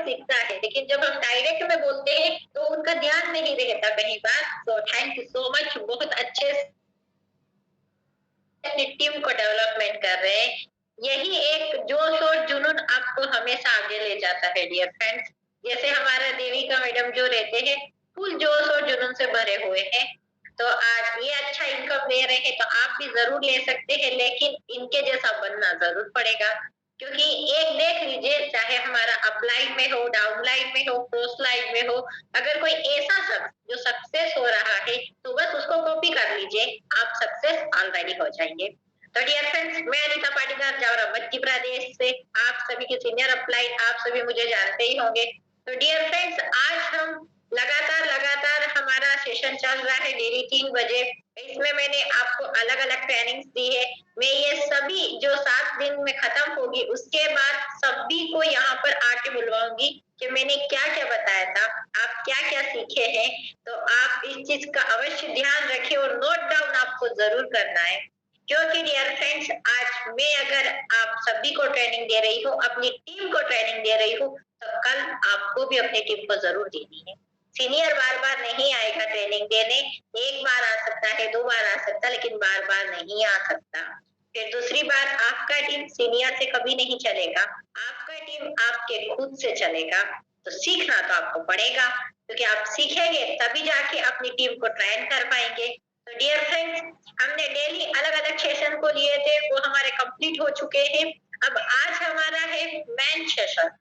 दिखता है, लेकिन जब हम डायरेक्ट में बोलते हैं तो उनका ध्यान नहीं रहता कहीं बार। तो थैंक यू सो मच, बहुत अच्छे से अपनी टीम को डेवलपमेंट कर रहे हैं। यही एक जोश और जुनून आपको हमेशा आगे ले जाता है डियर फ्रेंड्स। जैसे हमारा देविका मैडम जो रहते हैं, फुल जोश और जुनून से भरे हुए हैं। तो आज ये अच्छा इनकम ले रहे हैं, तो आप भी ज़रूर ले सकते हैं, लेकिन इनके जैसा बनना ज़रूर पड़ेगा। क्योंकि एक देख लीजिए, चाहे हमारा अपलाइन में हो, डाउनलाइन में हो, क्रॉस लाइन में हो, अगर कोई ऐसा शख्स जो सक्सेस हो रहा है, तो बस उसको कॉपी कर लीजिए, आप सक्सेस ऑलरेडी हो जाएंगे। तो डियर फ्रेंड्स, मैं अनीता पाटीदार जावरा मध्य प्रदेश से, आप सभी के सीनियर अपलाइन, आप सभी मुझे जानते ही होंगे। तो डियर फ्रेंड्स, आज हम लगातार हमारा सेशन चल रहा है डेली 3 बजे। इसमें मैंने आपको अलग-अलग ट्रेनिंग्स दी है। मैं ये सभी जो 7 दिन में खत्म होगी, उसके बाद सभी को यहाँ पर आके बुलवाऊंगी कि मैंने क्या-क्या बताया था, आप क्या-क्या सीखे हैं। तो आप इस चीज का अवश्य ध्यान रखें और नोट डाउन आपको जरूर करना है। क्योंकि डियर फ्रेंड्स, आज मैं अगर आप सभी को ट्रेनिंग दे रही हूँ, अपनी टीम को ट्रेनिंग दे रही हूँ, तो कल आपको भी अपनी टीम को जरूर देनी है। सीनियर बार-बार नहीं आएगा ट्रेनिंग देने, एक बार आ सकता है, 2 बार आ सकता है, लेकिन बार-बार नहीं आ सकता। फिर दूसरी बात, आपका टीम सीनियर से कभी नहीं चलेगा, आपका टीम आपके खुद से चलेगा। तो सीखना तो आपको पड़ेगा, क्योंकि आप सीखेंगे तभी जाके अपनी टीम को ट्रेन कर पाएंगे। तो डियर फ्रेंड्स, हमने डेली अलग-अलग सेशन को लिए थे, वो हमारे कंप्लीट हो चुके हैं। अब आज हमारा है मेन सेशन,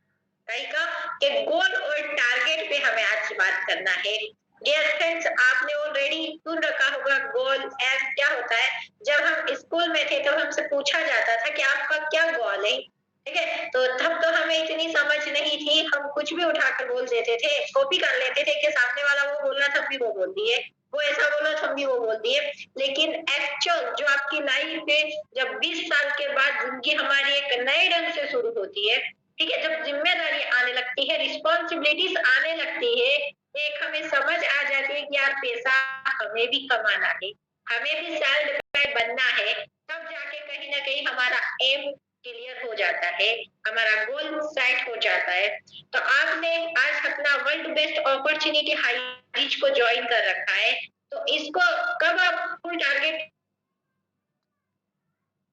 का कि गोल और टारगेट पे हमें आज बात करना है। डियर फ्रेंड्स, आपने ऑलरेडी सुन रखा होगा गोल एम क्या होता है। जब हम स्कूल में थे तो हमसे पूछा जाता था कि आपका क्या गोल है, ठीक है। तो तब तो हमें इतनी समझ नहीं थी, हम कुछ भी उठाकर बोल देते थे, कॉपी कर लेते थे कि सामने वाला वो बोल रहा था, हम भी वो बोल दिए, वो ऐसा बोला हम भी वो बोल दिए। लेकिन एक्चुअल जो आपकी लाइफ है, जब 20 साल के बाद जिंदगी हमारी एक नए ढंग से शुरू होती है, ठीक है, जब जिम्मेदारी आने लगती है, रिस्पॉन्सिबिलिटीज आने लगती है, एक हमें समझ आ जाती है कि यार पैसा हमें भी कमाना है, हमें भी सेल्फ डिपेंडेंट बनना है, तब जाके कहीं ना कहीं हमारा एम क्लियर हो जाता है, हमारा गोल सेट हो जाता है। तो आपने आज अपना world best opportunity high reach को ज्वाइन कर रखा है, तो इसको कब आप फुल टारगेट,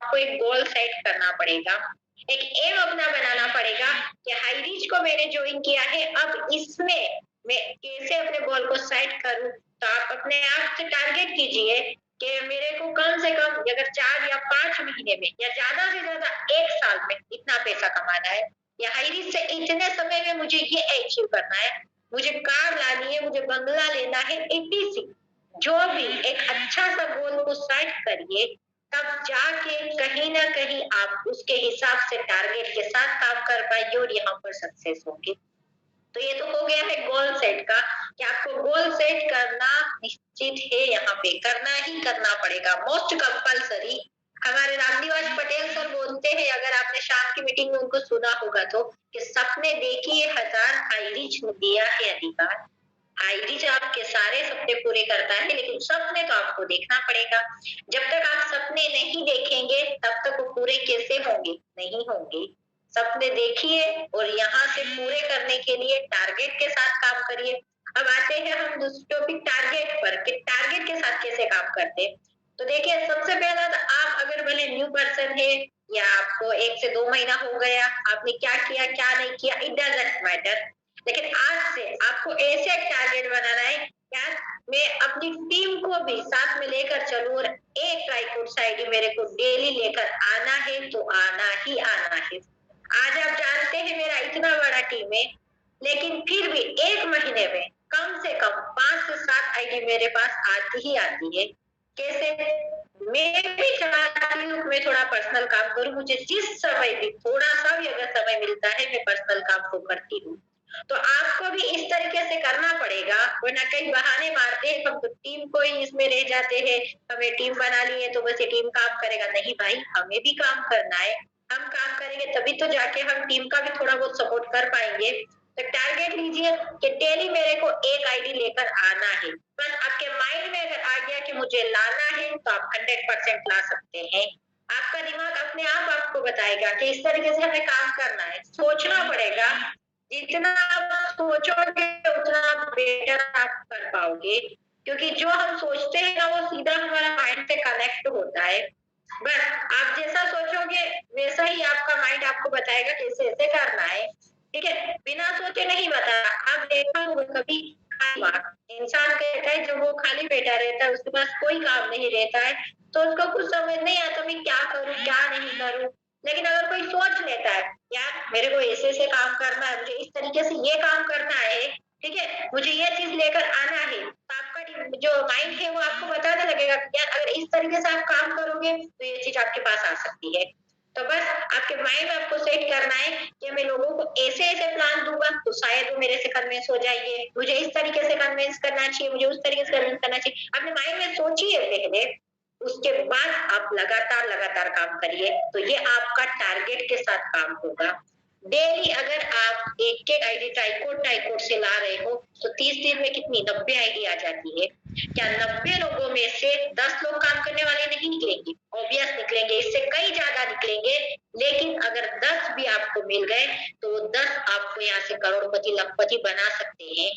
आपको एक गोल सेट करना पड़ेगा, एक एम अपना बनाना पड़ेगा कि हाई रीच को मैंने ज्वाइन किया है, अब इसमें मैं कैसे अपने गोल को सेट करूं। तो आप अपने आप से टारगेट कीजिए कि मेरे को कम से कम अगर 4 या 5 महीने में या ज्यादा से ज्यादा 1 साल में इतना पैसा कमाना है, या हाई रीच से इतने समय में मुझे ये अचीव करना है, मुझे कार लानी है, मुझे बंगला लेना है, एटीसी जो भी एक अच्छा सा गोल को सेट करिए, तब जाके कहीं ना कहीं आप उसके हिसाब से टारगेट के साथ काम कर पाएंगे और यहाँ पर सक्सेस होंगे। तो ये तो हो गया है गोल सेट का, कि आपको गोल सेट करना निश्चित है, यहाँ पे करना ही करना पड़ेगा, मोस्ट कंपल्सरी। हमारे रामनिवास पटेल सर बोलते हैं, अगर आपने शाम की मीटिंग में उनको सुना होगा तो, कि सपने देखिए हजार, हाई रीच दिया है अधिकार। हाई रीच आपके सारे सपने पूरे करता है, लेकिन सपने तो आपको देखना पड़ेगा। जब तक आप सपने नहीं देखेंगे, तब तक वो पूरे कैसे होंगे, नहीं होंगे। सपने देखिए और यहाँ से पूरे करने के लिए टारगेट के साथ काम करिए। अब आते हैं हम दूसरे टॉपिक टारगेट पर, कि टारगेट के साथ कैसे काम करते हैं। तो देखिए, सबसे पहला तो आप अगर भले न्यू पर्सन है, या आपको 1 से 2 महीना हो गया, आपने क्या किया क्या नहीं किया, इट डजंट मैटर, लेकिन आज से आपको ऐसे टारगेट बनाना है, यार मैं अपनी टीम को भी साथ में लेकर चलूं और एक ट्राइकोट साइड मेरे को डेली लेकर आना है, तो आना ही आना है। आज आप जानते हैं मेरा इतना बड़ा टीम है, लेकिन फिर भी 1 महीने में कम से कम 5 से 7 आईडी मेरे पास आती ही आती है। कैसे? मैं भी चाहती हूँ मैं थोड़ा पर्सनल काम करूँ, मुझे जिस समय भी थोड़ा सा भी अगर समय मिलता है, मैं पर्सनल काम को करती हूँ। तो आपको भी इस तरीके से करना पड़ेगा, वरना कई बहाने मारते हैं, हम तो टीम को ही इसमें रह जाते हैं, हमें टीम बना ली है तो बस ये टीम काम करेगा। नहीं भाई, हमें भी काम करना है, हम काम करेंगे तभी तो जाके हम टीम का भी थोड़ा बहुत सपोर्ट कर पाएंगे। तो टारगेट लीजिए कि डेली मेरे को एक आईडी लेकर आना है। बस आपके माइंड में अगर आ गया कि मुझे लाना है, तो आप 100% ला सकते हैं। आपका दिमाग अपने आप आपको बताएगा कि इस तरीके से हमें काम करना है, सोचना पड़ेगा। जितना आप सोचोगे उतना बेटर आप कर पाओगे, क्योंकि जो हम सोचते हैं ना वो सीधा हमारा माइंड से कनेक्ट होता है। बस आप जैसा सोचोगे वैसा ही आपका माइंड आपको बताएगा कैसे ऐसे करना है। ठीक है, बिना सोचे नहीं बताया। आप देखा होगा कभी खाली इंसान कहता है जब वो खाली बैठा रहता है उसके पास कोई काम नहीं रहता है तो उसको कुछ समझ नहीं आता मैं क्या करूं क्या नहीं करूं। लेकिन अगर कोई सोच लेता है यार मेरे को ऐसे ऐसे काम करना है, मुझे इस तरीके से ये काम करना है, ठीक है, मुझे ये चीज लेकर आना है, तो आपका जो माइंड है वो आपको बताने लगेगा कि यार अगर इस तरीके से आप काम करोगे तो ये चीज आपके पास आ सकती है। तो बस आपके माइंड में आपको सेट करना है कि मैं लोगों को ऐसे ऐसे प्लान दूंगा तो शायद वो मेरे से कन्विंस हो जाएंगे, मुझे इस तरीके से कन्विंस करना चाहिए, मुझे उस तरीके से कन्विंस करना चाहिए। अपने माइंड में सोचिए पहले, उसके बाद आप लगातार लगातार काम करिए तो ये आपका टारगेट के साथ काम होगा। डेली अगर आप एक एक आईडी ट्राइकोड ट्राइकोड से ला रहे हो तो 30 दिन में कितनी 90 आईडी आ जाती है। क्या 90 लोगों में से 10 लोग काम करने वाले नहीं निकलेंगे? ऑब्वियस निकलेंगे, इससे कई ज्यादा निकलेंगे। लेकिन अगर 10 भी आपको मिल गए तो वो 10 आपको यहाँ से करोड़पति लखपति बना सकते हैं।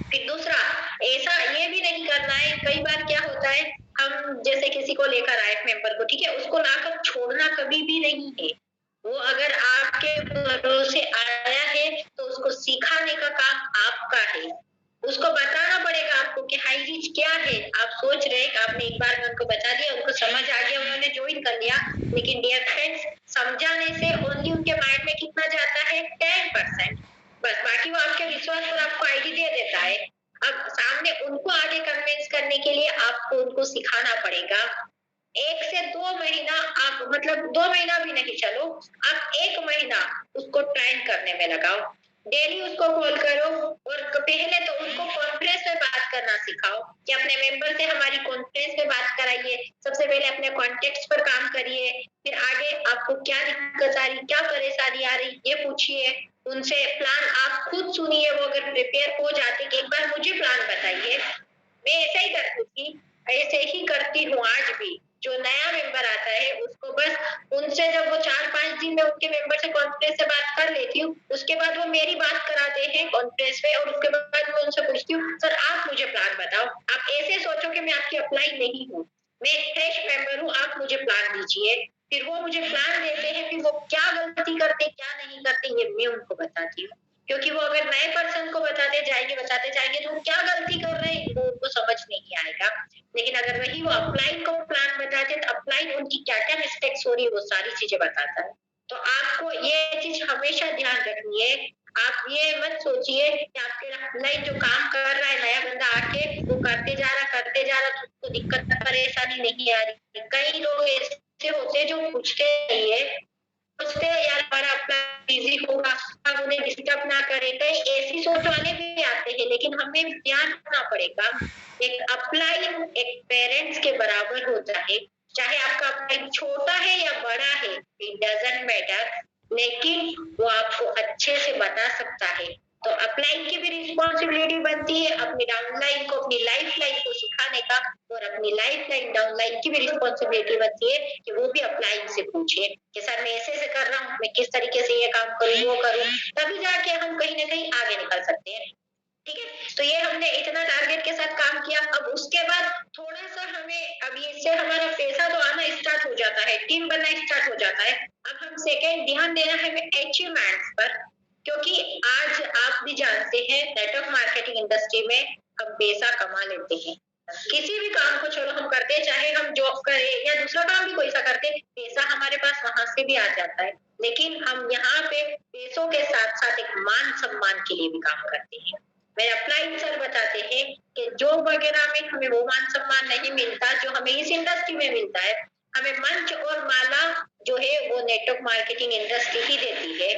फिर दूसरा, ऐसा ये भी नहीं करना है, कई बार क्या होता है हम जैसे किसी को लेकर आए मेंबर को, ठीक है, उसको लाकर छोड़ना कभी भी नहीं है। वो अगर आपके भरोसे आया है तो उसको सिखाने का काम आपका है। उसको बताना पड़ेगा आपको कि हाई रीच क्या है। आप सोच रहे हैं कि आपने एक बार में उनको बता दिया, उनको समझ आ गया, उन्होंने ज्वाइन कर लिया, लेकिन डियर फ्रेंड्स समझाने से ओनली उनके माइंड में कितना जाता है 10%। बस बाकी वो आपके विश्वास पर आपको आईडी दे देता है। अब सामने उनको आगे कन्विंस करने के लिए आपको उनको सिखाना पड़ेगा। 1 से 2 महीना आप मतलब 2 महीना भी नहीं, चलो आप 1 महीना उसको ट्रेन करने में लगाओ। डेली उसको कॉल करो और पहले तो उनको कॉन्फ्रेंस में बात करना सिखाओ कि अपने मेंबर से हमारी कॉन्फ्रेंस में बात कराइए। सबसे पहले अपने कॉन्टेक्ट्स पर काम करिए, फिर आगे आपको क्या दिक्कत आ रही, क्या परेशानी आ रही ये पूछिए उनसे। प्लान आप खुद सुनिए, वो अगर प्रिपेयर हो जाते कि एक बार मुझे प्लान बताइए, मैं ऐसा ही करती थी, ऐसे ही करती हूँ आज भी। जो नया मेंबर आता है उसको बस उनसे जब वो 4-5 दिन में उनके मेंबर से कॉन्फ्रेंस से बात कर लेती हूँ, उसके बाद वो मेरी बात कराते हैं कॉन्फ्रेंस में और उसके बाद मैं उनसे पूछती हूँ सर आप मुझे प्लान बताओ। आप ऐसे सोचो कि मैं आपकी अप्लाई नहीं हूँ, मैं एक फ्रेश मेंबर हूँ, आप मुझे प्लान दीजिए। फिर वो मुझे प्लान देते हैं, फिर वो क्या गलती करते क्या नहीं करते ये मैं उनको बताती हूँ। क्योंकि वो अगर नए पर्सन को बताते जाएंगे तो वो क्या गलती कर रहे हैं वो उनको समझ नहीं आएगा। लेकिन अगर वही वो अपलाइन को प्लान बताते तो अपलाइन उनकी क्या क्या मिस्टेक्स हो रही है वो सारी चीजें बताता है। तो आपको ये चीज हमेशा ध्यान रखनी है। आप ये मत सोचिए कि आपके अपलाइन जो काम कर रहा है नया बंदा आके वो करते जा रहा तो उसको दिक्कत परेशानी नहीं आ रही। कई लोग ऐसे होते हैं जो पूछते नहीं है, सोचते हैं यार हमारा अपना बिजी होगा, हम उन्हें डिस्टर्ब ना करें, कई ऐसी सोच वाले भी आते हैं। लेकिन हमें ध्यान रखना पड़ेगा, एक अपलाइन एक पेरेंट्स के बराबर होता है। चाहे आपका अपलाइन छोटा है या बड़ा है इट डजंट मैटर, लेकिन वो आपको अच्छे से बता सकता है। तो अपलाइन की भी रिस्पॉन्सिबिलिटी बनती है अपनी डाउनलाइन को, अपनी लाइफ लाइन को सिखाने का, और अपनी लाइफ लाइन डाउनलाइन की भी रिस्पॉन्सिबिलिटी बनती है कि वो भी अपलाइन से पूछे कि सर मैं ऐसे कर रहा हूँ, मैं किस तरीके से ये काम करूँ वो करूँ, तभी जाके हम कहीं ना कहीं आगे निकल सकते हैं। ठीक है, तो ये हमने इतना टारगेट के साथ काम किया। अब उसके बाद थोड़ा सा हमें अब इससे हमारा पैसा तो आना स्टार्ट हो जाता है, टीम बनना स्टार्ट हो जाता है। अब हम सेकेंड ध्यान देना है हमें अचीवमेंट्स पर, क्योंकि आज आप भी जानते हैं नेटवर्क मार्केटिंग इंडस्ट्री में हम पैसा कमा लेते हैं। किसी भी काम को चलो हम करते हैं, चाहे हम जॉब करें या दूसरा काम भी कोई सा करते, पैसा हमारे पास वहां से भी आ जाता है। लेकिन हम यहाँ पे पैसों के साथ साथ एक मान सम्मान के लिए भी काम करते हैं। मेरे अपलाइन सर बताते हैं कि जॉब वगैरह में हमें वो मान सम्मान नहीं मिलता जो हमें इस इंडस्ट्री में मिलता है। हमें मंच और माला जो है वो नेटवर्क मार्केटिंग इंडस्ट्री ही देती है।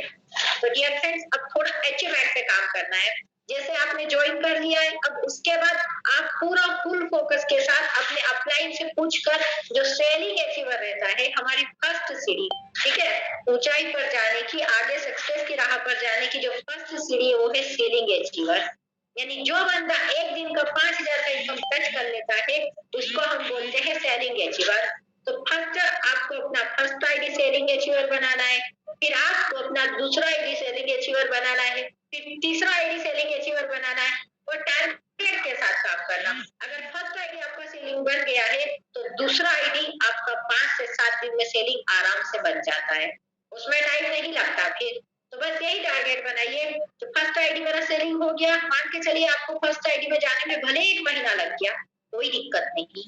तो डियर फ्रेंड्स अब थोड़ा अचीवमेंट पे काम करना है। जैसे आपने ज्वाइन कर लिया है, अब उसके बाद आप पूरा फुल फोकस के साथ अपने अपलाइन से पूछकर जो सेलिंग अचीवर रहता है, हमारी फर्स्ट सीढ़ी, ठीक है, ऊंचाई पर जाने की, आगे सक्सेस की राह पर जाने की जो फर्स्ट सीढ़ी है वो है सेलिंग अचीवर। यानी जो बंदा एक दिन का 5,000 का इनकम टच कर लेता है उसको हम बोलते हैं सेलिंग अचीवर। तो फर्स्ट आपको अपना फर्स्ट आईडी सेलिंग अचीवर बनाना है, फिर आपको अपना दूसरा आईडी सेलिंग अचीवर बनाना है, फिर तीसरा आईडी सेलिंग अचीवर बनाना है और टारगेट के साथ काम करना। अगर फर्स्ट आईडी आपका सेलिंग बन गया है तो दूसरा आईडी आपका 5 से 7 दिन में सेलिंग आराम से बन जाता है, उसमें टाइम नहीं लगता फिर। तो बस यही टारगेट बनाइए। तो फर्स्ट आईडी मेरा सेलिंग हो गया, मान के चलिए आपको फर्स्ट आईडी में जाने में भले 1 महीना लग गया, कोई दिक्कत नहीं,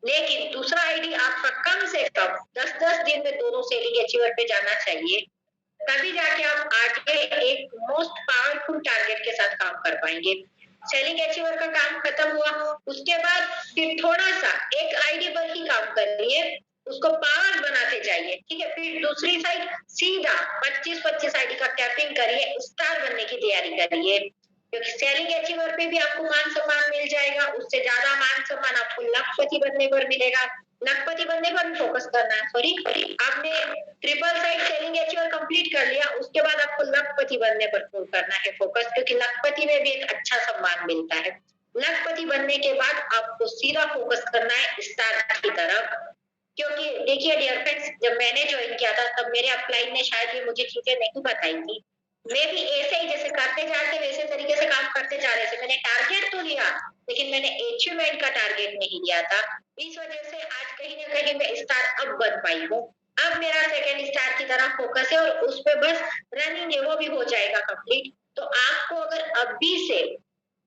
लेकिन दूसरा आईडी आपका कम से कम 10-10 दिन में दोनों सेलिंग अचीवर पे जाना चाहिए, तभी जाके आप आगे एक मोस्ट पावरफुल टारगेट के साथ काम कर पाएंगे। सेलिंग अचीवर का काम खत्म हुआ, उसके बाद फिर थोड़ा सा एक आईडी पर ही काम करिए, उसको पावर बनाते जाइए, ठीक है। फिर दूसरी साइड सीधा 25-25 आईडी का कैपिंग करिए, स्टार बनने की तैयारी करिए, क्योंकि सेलिंग अचीवर पे भी आपको मान सम्मान मिल जाएगा, उससे ज्यादा मान सम्मान आपको लखपति बनने पर मिलेगा। लखपति बनने पर फोकस करना है, सॉरी, आपने triple side selling achiever complete कर लिया, उसके बाद आपको लखपति बनने पर करना है फोकस, क्योंकि लखपति में भी एक अच्छा सम्मान मिलता है। लखपति बनने के बाद आपको सीधा फोकस करना है स्टार की तरफ, क्योंकि देखिए डियर फ्रेंड्स, जब मैंने ज्वाइन किया था तब मेरे अपलाइन ने शायद ये मुझे चीजें नहीं बताई थी, मैं भी ऐसे ही जैसे करते जाते वैसे तरीके से काम करते जा रहे थे। मैंने टारगेट तो लिया लेकिन मैंने अचीवमेंट का टारगेट नहीं लिया था, इस वजह से आज कहीं ना कहीं मैं स्टार अब बन पाई हूँ। अब मेरा सेकंड स्टार की तरफ फोकस है और उस पे बस रनिंग है, वो भी हो जाएगा कंप्लीट। तो आपको अगर अभी से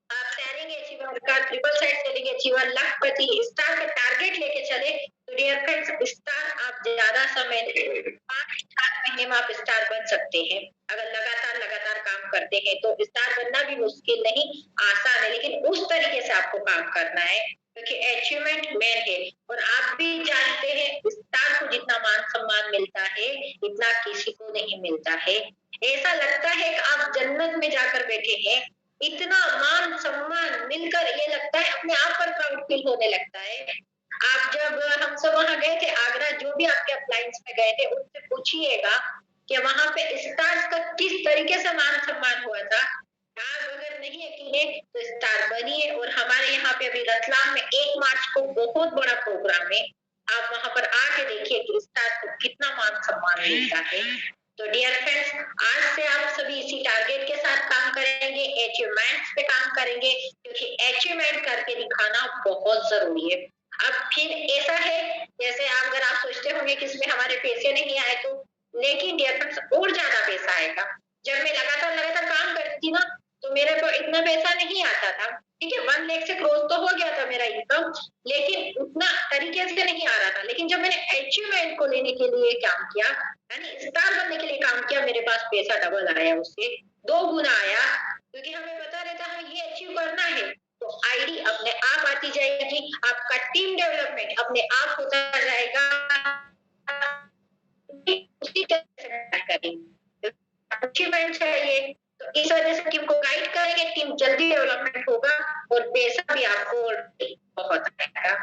आप सेलिंग अचीवर का ट्रिपल साइड सेलिंग अचीवर लखपति स्टार का टारगेट लेके चले तो डियर फ्रेंड्स स्टार आप ज्यादा समय 5-7 महीने में आप स्टार बन सकते हैं। अगर लगातार काम करते हैं तो स्टार बनना भी मुश्किल नहीं, आसान है, लेकिन उस तरीके से आपको काम करना है क्योंकि अचीवमेंट मेन है। और आप भी जानते हैं स्टार को जितना मान सम्मान मिलता है इतना किसी को नहीं मिलता है। ऐसा लगता है कि आप जन्नत में जाकर बैठे हैं, इतना मान सम्मान मिलकर ये लगता है अपने आप पर प्राउड फील होने लगता है। आप जब हम सब वहां गए थे आगरा, जो भी आपके अप्लायंस में गए थे उनसे पूछिएगा कि वहां पे स्टार्स का किस तरीके से मान सम्मान हुआ था। आप अगर नहीं यकीन है तो स्टार बनिए। और हमारे यहाँ पे अभी रतलाम में 1 मार्च को बहुत बड़ा प्रोग्राम है, आप वहां पर आके देखिए कि स्टार को कितना मान सम्मान मिलता है। तो डियर फ्रेंड्स, आज से आप सभी इसी टारगेट के साथ काम करेंगे, अचीवमेंट्स पे काम करेंगे, क्योंकि अचीवमेंट करके दिखाना बहुत जरूरी है। अब फिर ऐसा है जैसे आप अगर आप सोचते होंगे कि इसमें हमारे पैसे नहीं आए तो, लेकिन डियर फ्रेंड्स और ज्यादा पैसा आएगा। जब मैं लगातार काम करती थी ना तो मेरे को इतना पैसा नहीं आता था, ठीक है, 1 लाख से क्रॉस तो हो गया था मेरा इनकम, लेकिन उतना तरीके से नहीं आ रहा था। लेकिन जब मैंने अचीवमेंट को लेने के लिए काम किया, यानी स्टार बनने के लिए काम किया, मेरे पास पैसा डबल आया, उससे 2 गुना आया, क्योंकि हमें पता रहता है ये अचीव करना है तो आईडी अपने आप आती जाएगी, आपका टीम डेवलपमेंट अपने आप होता जाएगा, उसी तरह से करेंगे। अचीवमेंट चाहिए तो इस वजह से टीम को गाइड करेंगे, टीम जल्दी डेवलपमेंट होगा और पैसा भी आपको बहुत आएगा।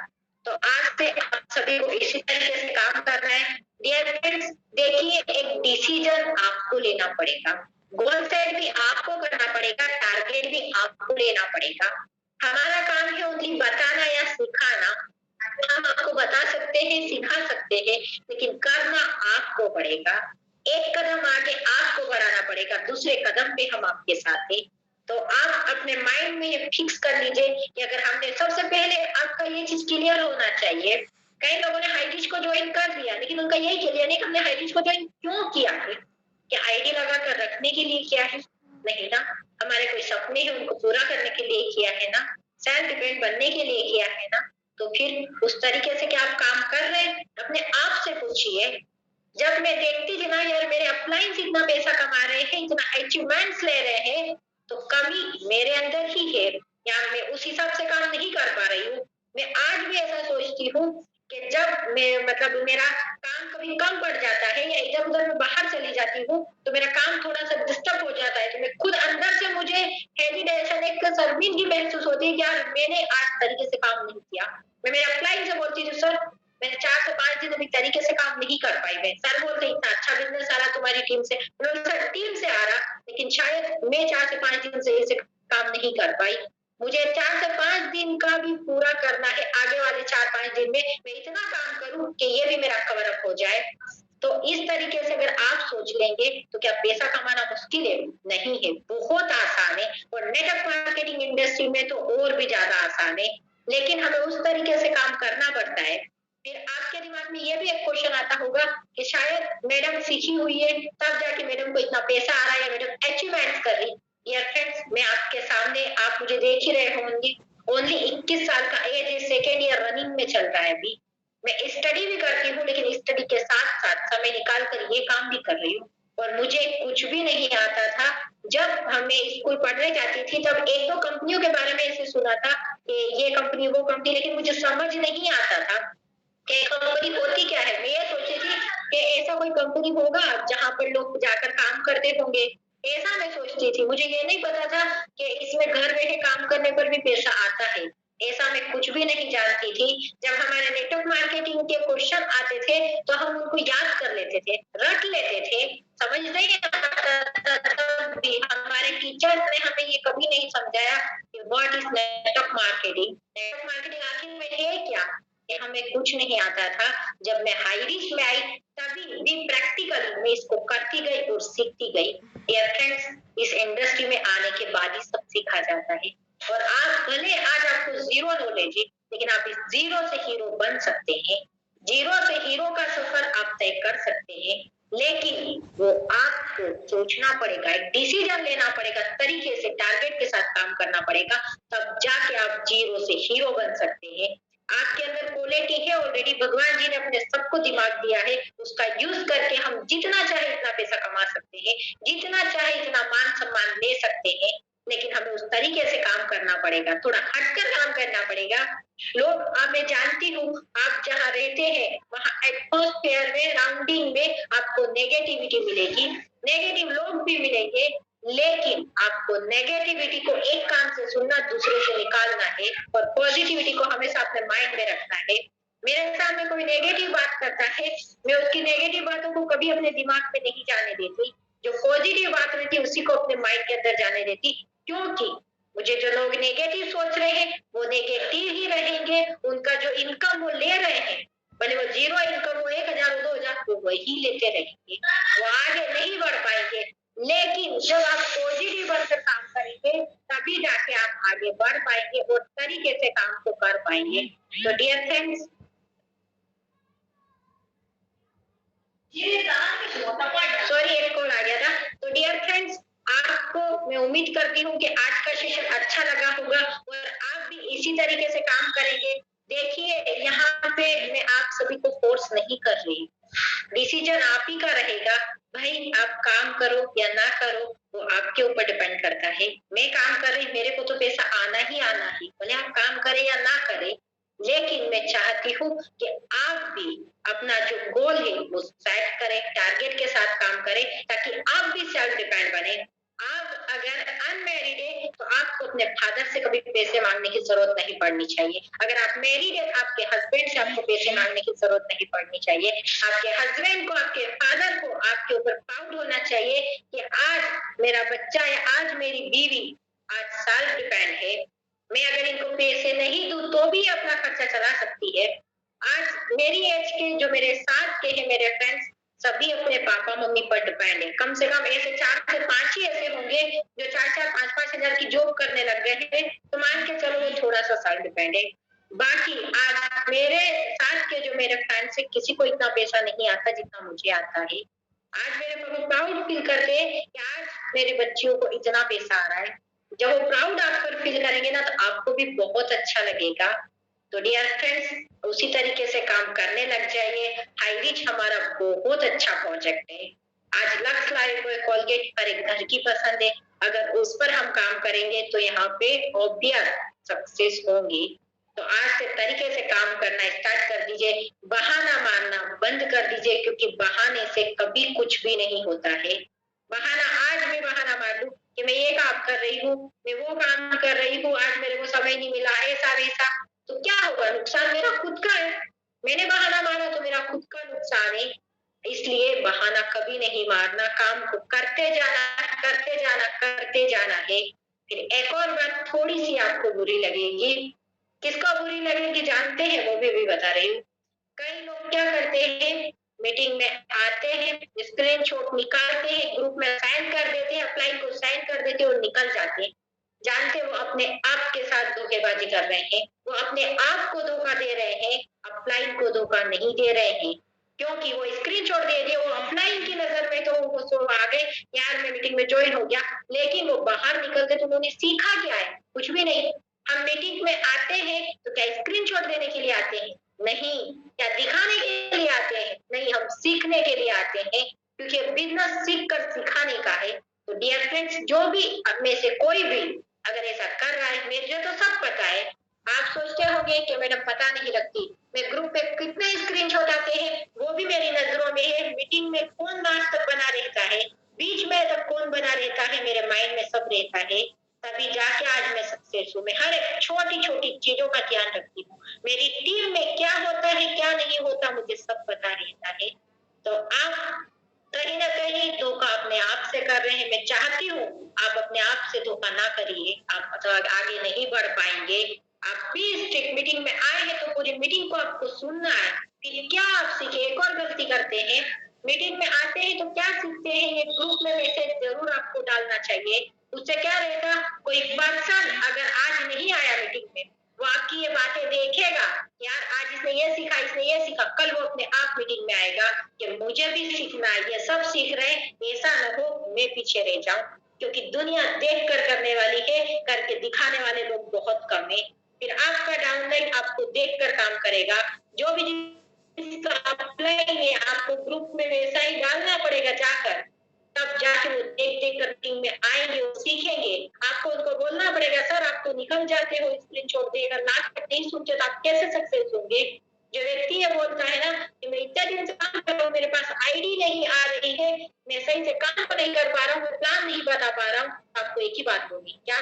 तो आज से आप सभी को इसी तरीके से काम करना है। डियर फ्रेंड्स, देखिए एक डिसीजन आपको लेना पड़ेगा, गोल सेट भी आपको करना पड़ेगा, टारगेट भी आपको लेना पड़ेगा। हमारा काम है ओनली बताना या सिखाना, हम आपको बता सकते हैं, सिखा सकते हैं, लेकिन करना आपको पड़ेगा। एक कदम आगे आपको बढ़ाना पड़ेगा, दूसरे कदम पे हम आपके साथ हैं। तो आप अपने माइंड में ये फिक्स कर लीजिए कि अगर हमने सबसे पहले आपका ये चीज क्लियर होना चाहिए। कई लोगों ने हाईरीच को ज्वाइन कर लिया लेकिन उनका यही क्लियर नहीं कि हमने हाईरीच को ज्वाइन क्यों किया है, क्या आईडी लगा कर रखने के लिए किया है, नहीं ना, हमारे कोई सपने हैं उनको पूरा करने के लिए किया है ना, सेल्फ डिपेंड बनने के लिए किया है ना। तो फिर उस तरीके से क्या आप काम कर रहे हैं, अपने आप से पूछिए। जब मैं देखती थी ना यार मेरे अपलाइंस इतना पैसा कमा रहे हैं, इतना अचीवमेंट्स ले रहे हैं, तो कमी मेरे अंदर ही है या मैं उस हिसाब से काम नहीं कर पा रही हूँ। मैं आज भी ऐसा सोचती हूँ कि जब मैं मतलब मेरा काम कभी कम पड़ जाता है या इधर उधर मैं बाहर चली जाती हूँ तो मेरा काम थोड़ा सा डिस्टर्ब हो जाता है, तो मैं खुद अंदर से मुझे हेजिटेशन, एक शर्मिंदगी महसूस होती है कि यार मैंने आज तरीके से काम नहीं किया। मैं मेरे अपलाइन से बोलती थी सर मैंने 4 से 5 दिन अभी तरीके से काम नहीं कर पाई। मैं सर बोलते इतना अच्छा बिजनेस आ रहा तुम्हारी टीम से, सर टीम से आ रहा लेकिन शायद मैं 4 से 5 दिन से इसे काम नहीं कर पाई, मुझे 4 से 5 दिन का भी पूरा करना है, आगे वाले 4-5 दिन में मैं इतना काम करूं कि ये भी मेरा कवर अप हो जाए। तो इस तरीके से अगर आप सोच लेंगे तो क्या पैसा कमाना मुश्किल है? नहीं है, बहुत आसान और नेटवर्क मार्केटिंग इंडस्ट्री में तो और भी ज्यादा आसान है, लेकिन हमें उस तरीके से काम करना पड़ता है। फिर आपके दिमाग में ये भी एक क्वेश्चन आता होगा कि शायद मैडम सीखी हुई है तब जाके मैडम को इतना पैसा आ रहा है या मैडम अचीवमेंट कर रही। डियर फ्रेंड्स, मैं आपके सामने, आप मुझे देख ही रहे होंगे, ओनली 21 साल का एज है, सेकेंड ईयर रनिंग में चल रहा है अभी। मैं स्टडी भी करती हूँ, लेकिन स्टडी के साथ साथ समय निकाल कर ये काम भी कर रही हूँ। और मुझे कुछ भी नहीं आता था। जब हमें स्कूल पढ़ने जाती थी तब एक दो कंपनियों के बारे में ऐसे सुना था कि ये कंपनी वो कंपनी, लेकिन मुझे समझ नहीं आता था कि कंपनी होती क्या है। मैं ये सोची थी कि ऐसा कोई कंपनी होगा जहाँ पर लोग जाकर काम करते होंगे, ऐसा मैं सोचती थी। मुझे ये नहीं पता था कि इसमें घर बैठे काम करने पर भी पैसा आता है। ऐसा मैं कुछ भी नहीं जानती थी। जब हमारे नेटवर्क मार्केटिंग के क्वेश्चन आते थे तो हम उनको याद कर लेते थे, रट लेते थे, समझ नहीं आता था तब भी। हमारे टीचर्स ने हमें ये कभी नहीं समझाया कि what is network marketing. Network marketing आखिर में है क्या, ये हमें कुछ नहीं आता था। जब मैं हाई रिच में आई तभी भी प्रैक्टिकली मैं इसको करती गई और सीखती गई। डियर फ्रेंड्स, इस इंडस्ट्री में आने के बाद ही सब सीखा जाता है। और आप भले आज आपको जीरो नॉलेज है, लेकिन आप इस जीरो से हीरो बन सकते हैं। जीरो से हीरो का सफर आप तय कर सकते हैं, लेकिन वो आपको सोचना पड़ेगा, एक डिसीजन लेना पड़ेगा, तरीके से टारगेट के साथ काम करना पड़ेगा, तब जाके आप जीरो से हीरो बन सकते हैं। आपके अंदर क्वालिटी है ऑलरेडी, भगवान जी ने अपने सबको दिमाग दिया है, उसका यूज करके हम जितना चाहे इतना पैसा कमा सकते हैं, जितना चाहे इतना मान सम्मान ले सकते हैं। लेकिन हमें उस तरीके से काम करना पड़ेगा, थोड़ा हटकर काम करना पड़ेगा। लोग, मैं जानती हूँ, आप जहाँ रहते हैं वहाँ एटमोस्फेयर में, राउंडिंग में आपको नेगेटिविटी मिलेगी, नेगेटिव लोग भी मिलेंगे, लेकिन आपको नेगेटिविटी को एक कान से सुनना, दूसरे से निकालना है, और पॉजिटिविटी को हमेशा अपने माइंड में रखना है। मेरे सामने कोई नेगेटिव बात करता है, मैं उसकी नेगेटिव बातों को कभी अपने दिमाग में नहीं जाने देती। जो पॉजिटिव बात रहती है उसी को अपने माइंड के अंदर जाने देती, क्योंकि मुझे जो लोग नेगेटिव सोच रहे हैं वो नेगेटिव ही रहेंगे। उनका जो इनकम वो ले रहे हैं, भले वो जीरो इनकम हो, 1,000 हो, 2,000, वो वही लेते रहेंगे, वो आगे नहीं बढ़ पाएंगे। लेकिन जब आप पॉजिटिव बनकर काम करेंगे तभी जाके आप आगे बढ़ पाएंगे और तरीके से काम को कर पाएंगे। तो डियर फ्रेंड्स, सॉरी एक कॉल आ गया था। तो डियर फ्रेंड्स, आपको मैं उम्मीद करती हूँ कि आज का सेशन अच्छा लगा होगा और आप भी इसी तरीके से काम करेंगे। देखिए, यहाँ पे मैं आप सभी को फोर्स नहीं कर रही, डिसीजन आप ही का रहेगा। भाई आप काम करो या ना करो वो आपके ऊपर डिपेंड करता है। मैं काम कर रही, मेरे को तो पैसा आना ही आना है, भले आप काम करें या ना करें। लेकिन मैं चाहती हूँ कि आप भी अपना जो गोल है वो सेट करें, टारगेट के साथ काम करें, ताकि आप भी सेल्फ डिपेंड बने। आप अगर अनमैरिड है तो आपको अपने फादर से कभी पैसे मांगने की जरूरत नहीं पड़नी चाहिए। अगर आप मैरिड है, आपके हस्बैंड से आपको पैसे मांगने की जरूरत नहीं पड़नी चाहिए। आपके हस्बैंड को, आपके फादर को आपके ऊपर प्राउड होना चाहिए कि आज मेरा बच्चा या आज मेरी बीवी आज सेल्फ डिपेंड है। मैं अगर इनको पैसे नहीं दूं तो भी अपना खर्चा चला सकती है। आज मेरी एज के जो मेरे साथ के हैं मेरे फ्रेंड्स, सभी अपने पापा मम्मी पर डिपेंड है। कम से कम ऐसे 4 से 5 ही ऐसे होंगे जो 4-4 5-5 हजार की जॉब करने लग गए हैं, तो मान के चलो वो थोड़ा सा सेल्फ डिपेंड है। बाकी आज मेरे साथ के जो मेरे फ्रेंड्स है, किसी को इतना पैसा नहीं आता जितना मुझे आता है। आज मेरे पापा प्राउड फील करते हैं कि आज मेरे बच्चियों को इतना पैसा आ रहा है। जब वो प्राउड आप पर फील करेंगे ना, तो आपको भी बहुत अच्छा लगेगा। तो डियर फ्रेंड्स, उसी तरीके से काम करने लग जाइए। हाई रिच हमारा बहुत अच्छा प्रोजेक्ट है। आज लक्स लाइफ कोलगेट पर एक घर की पसंद है, अगर उस पर हम काम करेंगे तो यहाँ पे ऑब्वियस सक्सेस होंगी। तो आज से तरीके से काम करना स्टार्ट कर दीजिए, बहाना मारना बंद कर दीजिए, क्योंकि बहाने से कभी कुछ भी नहीं होता है। बहाना, आज मैं बहाना मार लूं कि मैं ये काम कर रही हूँ, मैं वो काम कर रही हूँ, आज मेरे को समय नहीं मिला, ऐसा वैसा, तो क्या होगा? नुकसान मेरा खुद का है। मैंने बहाना मारा तो मेरा खुद का नुकसान है। इसलिए बहाना कभी नहीं मारना, काम को करते जाना, करते जाना, करते जाना है। फिर एक और बात थोड़ी सी आपको बुरी लगेगी, किसको बुरी लगेगी जानते हैं, वो भी बता रही हूँ। कई लोग क्या करते हैं, मीटिंग में आते हैं, स्क्रीनशॉट निकालते हैं, ग्रुप में साइन कर देते हैं, अपलाइन को साइन कर देते हैं और निकल जाते हैं। जानते वो अपने आप के साथ धोखेबाजी कर रहे हैं, वो अपने आप को धोखा दे रहे हैं, अपलाइन को धोखा नहीं दे रहे हैं। क्योंकि वो स्क्रीनशॉट दे दिए, वो अपलाइन की नजर में तो वो सो आ गए, यार मैं मीटिंग में ज्वाइन हो गया, लेकिन वो बाहर निकल के तो उन्होंने सीखा क्या है? कुछ भी नहीं। हम मीटिंग में आते हैं तो क्या स्क्रीनशॉट देने के लिए आते हैं? नहीं। क्या दिखाने के लिए आते हैं? नहीं, हम सीखने के लिए आते हैं, क्योंकि बिजनेस सीख कर सिखाने का है। तो डियर फ्रेंड्स, जो भी अब में से कोई भी अगर ऐसा कर रहा है, मुझे तो सब पता है। आप सोचते होंगे कि मैडम पता नहीं लगती, मैं ग्रुप पे कितने स्क्रीनशॉट आते हैं वो भी मेरी नजरों में है। मीटिंग में कौन नाटक बना रहता है, बीच में तक कौन बना रहता है, मेरे माइंड में सब रहता है। तभी जाके आज मैं सक्सेस हूँ। मैं हर एक छोटी छोटी चीजों का ध्यान रखती हूँ। मेरी टीम में क्या होता है क्या नहीं होता मुझे सब पता रहता है। तो आप कहीं ना कहीं धोखा अपने आप से कर रहे हैं। मैं चाहती हूँ आप अपने आप से धोखा ना करिए, आप मतलब आगे नहीं बढ़ पाएंगे। आप प्लीज मीटिंग में आए हैं तो पूरी मीटिंग को आपको सुनना है, फिर क्या आप सीखे। एक और गलती करते हैं, मीटिंग में आते हैं तो क्या सीखते हैं, ये ग्रुप में मैसेज जरूर आपको डालना चाहिए। उससे क्या रहेगा, कोई पर्सन अगर आज नहीं आया मीटिंग में, वो आपकी ये बातें देखेगा, यार आज इसने ये सीखा, इसने ये सीखा, कल वो अपने आप मीटिंग में आएगा कि मुझे भी सीखना है, ये सब सीख रहे हैं, ऐसा न हो मैं पीछे रह जाऊं। क्योंकि दुनिया देख कर करने वाली है, करके दिखाने वाले लोग बहुत कम है। फिर आपका डाउनलाइन आपको देख कर काम करेगा। जो भी जिसका अप्लाई है आपको ग्रुप में वैसा ही डालना पड़ेगा जाकर, तब जाके वो देख देख कर टीम में आएंगे, वो सीखेंगे। आपको उनको बोलना पड़ेगा, सर आप तो निकल जाते हो स्क्रीनशॉट देकर, नाटक नहीं सुनते तो आप कैसे सक्सेस होंगे। जो व्यक्ति ये बोलता है ना कि मैं इतने दिन से काम कर रहा हूँ, मेरे पास आईडी नहीं आ रही है, मैं सही से काम नहीं कर पा रहा हूँ, मैं प्लान नहीं बता पा रहा हूँ, आपको एक ही बात बोलूंगी, क्या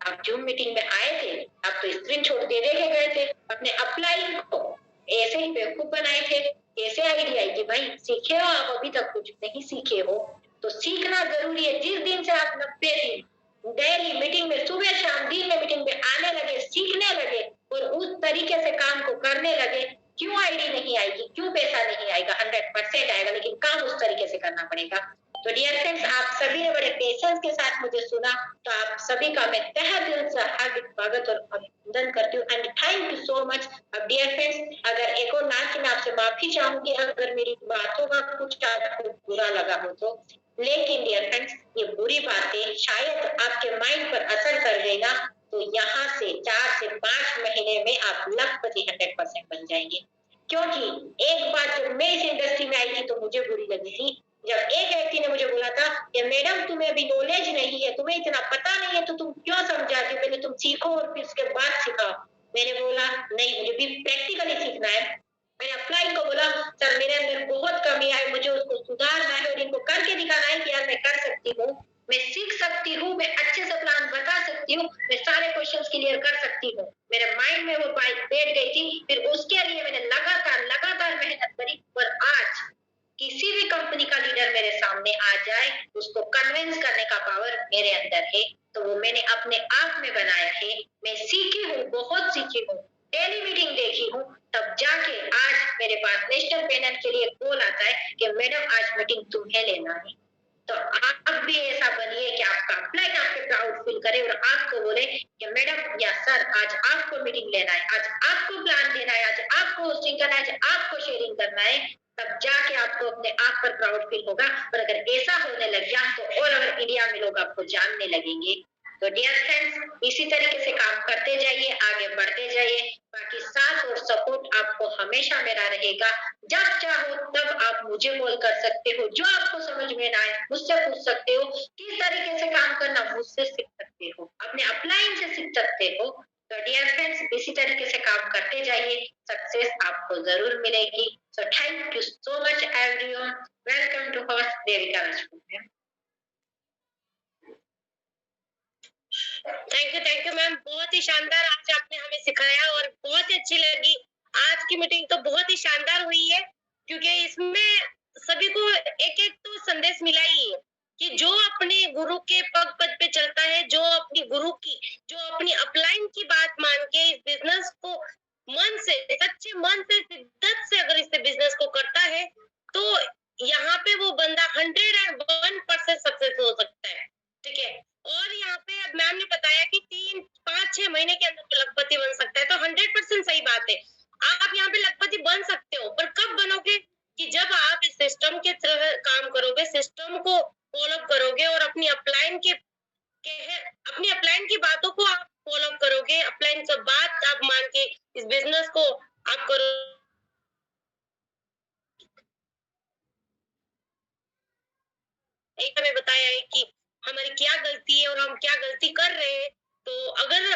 आप जूम मीटिंग में आए थे, आप तो स्क्रीनशॉट दे दे के गए थे, अपने अपलाइन को ऐसे ही बेवकूफ बनाए थे। कैसे आईडी आएगी भाई? सीखे हो आप? अभी तक कुछ नहीं सीखे हो तो सीखना जरूरी है। जिस दिन से आप 90 दिन डेली मीटिंग में सुबह शाम दिन में मीटिंग में आने लगे, सीखने लगे और उस तरीके से काम को करने लगे, क्यों आईडी नहीं आएगी, क्यों पैसा नहीं आएगा? 100% आएगा, लेकिन काम उस तरीके से करना पड़ेगा। तो डियर फ्रेंड्स, आप सभी ने बड़े पेशेंस के साथ मुझे सुना, तो आप सभी का मैं तहे दिल से हार्दिक स्वागत और अभिनंदन करती हूँ and thank you so much. अब डियर फ्रेंड्स, अगर एक और नाच में आपसे माफी चाहूंगी अगर मेरी बातों का कुछ आपको बुरा लगा हो तो, लेकिन डियर फ्रेंड्स, ये बुरी बातें शायद आपके माइंड पर असर कर गई ना, तो यहाँ से 4 से 5 महीने में आप लखपति 100% बन जाएंगे। क्योंकि एक बात जब मैं इस इंडस्ट्री में आई थी तो मुझे बुरी लगी थी, जब एक व्यक्ति ने मुझे बोला था कि मैडम तुम्हें अभी नॉलेज नहीं है, तुम्हें इतना पता नहीं है तो तुम क्यों समझाती हो, पहले तुम सीखो और फिर उसके बाद सिखाओ। मैंने बोला नहीं, मुझे भी प्रैक्टिकली सीखना है। मैंने अपलाइन को बोला, सर मेरे अंदर बहुत कमी है, मुझे उसको सुधारना है और इनको करके दिखाना है कि यार मैं कर सकती हूँ, मैं सीख सकती हूँ, मैं अच्छे से प्लान बता सकती हूँ, मैं सारे क्वेश्चंस क्लियर कर सकती हूँ। मेरे माइंड में वो बात बैठ गई थी। फिर उसके लिए मैंने लगातार लगातार मेहनत करी और आज किसी भी कंपनी का लीडर मेरे सामने आ जाए, उसको कन्विंस करने का पावर मेरे अंदर है। तो वो मैंने अपने आप में बनाया है। मैं सीखी हूँ, बहुत सीखी हूँ, डेली मीटिंग देखी हूँ, तब जाके आज मेरे पास नेशनल पेनल के लिए कॉल आता है कि मैडम आज मीटिंग तुम्हें लेना है। तो आप भी ऐसा बनिए कि आपका अपलाइन आपके प्राउड फील करे और आपको बोले कि मैडम या सर आज आपको मीटिंग लेना है, आज आपको प्लान देना है, आज आपको होस्टिंग करना है, आज आपको शेयरिंग करना है। तब जाके आपको अपने आप पर प्राउड फील होगा। और अगर ऐसा होने लग गया तो ऑल ओवर इंडिया में लोग आपको जानने लगेंगे। तो डियर फ्रेंड्स, इसी तरीके से काम करते जाइए, आगे बढ़ते जाइए। बाकी साथ और सपोर्ट आपको हमेशा मेरा रहेगा। जब चाहो तब आप मुझे कॉल कर सकते हो, जो आपको समझ में ना आए मुझसे पूछ सकते हो, किस तरीके से काम करना मुझसे सीख सकते हो, अपने अपलाइन से सीख सकते हो। तो डियर फ्रेंड्स, इसी तरीके से काम करते जाइए, सक्सेस आपको जरूर मिलेगी। So thank you so much everyone, welcome to host Devika Rajput. Thank you ma'am, बहुत ही शानदार आज आपने हमें सिखाया और बहुत ही अच्छी लगी। आज की मीटिंग तो बहुत ही शानदार हुई है, क्योंकि इसमें सभी को एक एक तो संदेश मिला ही है कि जो अपने गुरु के पग पद पे चलता है, जो अपनी गुरु की, जो अपनी अपलाइन की बात मान के इस बिजनेस को मन से, सच्चे मन से, शिद्दत से अगर इस बिजनेस को करता है, तो यहाँ पे वो बंदा 101% सक्सेस हो सकता है। ठीक है। और यहाँ पे अब मैम ने बताया कि 5-6 महीने के अंदर वो लखपति बन सकता है। तो 100% सही बात है। आप यहाँ पे लखपति बन सकते हो, पर कब बनोगे? कि जब आप इस सिस्टम के तरह काम करोगे, सिस्टम को फॉलो करोगे और अपनी अपलाइन की बातों को आप फॉलो करोगे, अपलाइन सब बात आप मान के इस बिजनेस को आप करो। एक हमें बताया है कि हमारी क्या गलती है और हम क्या गलती कर रहे हैं। तो अगर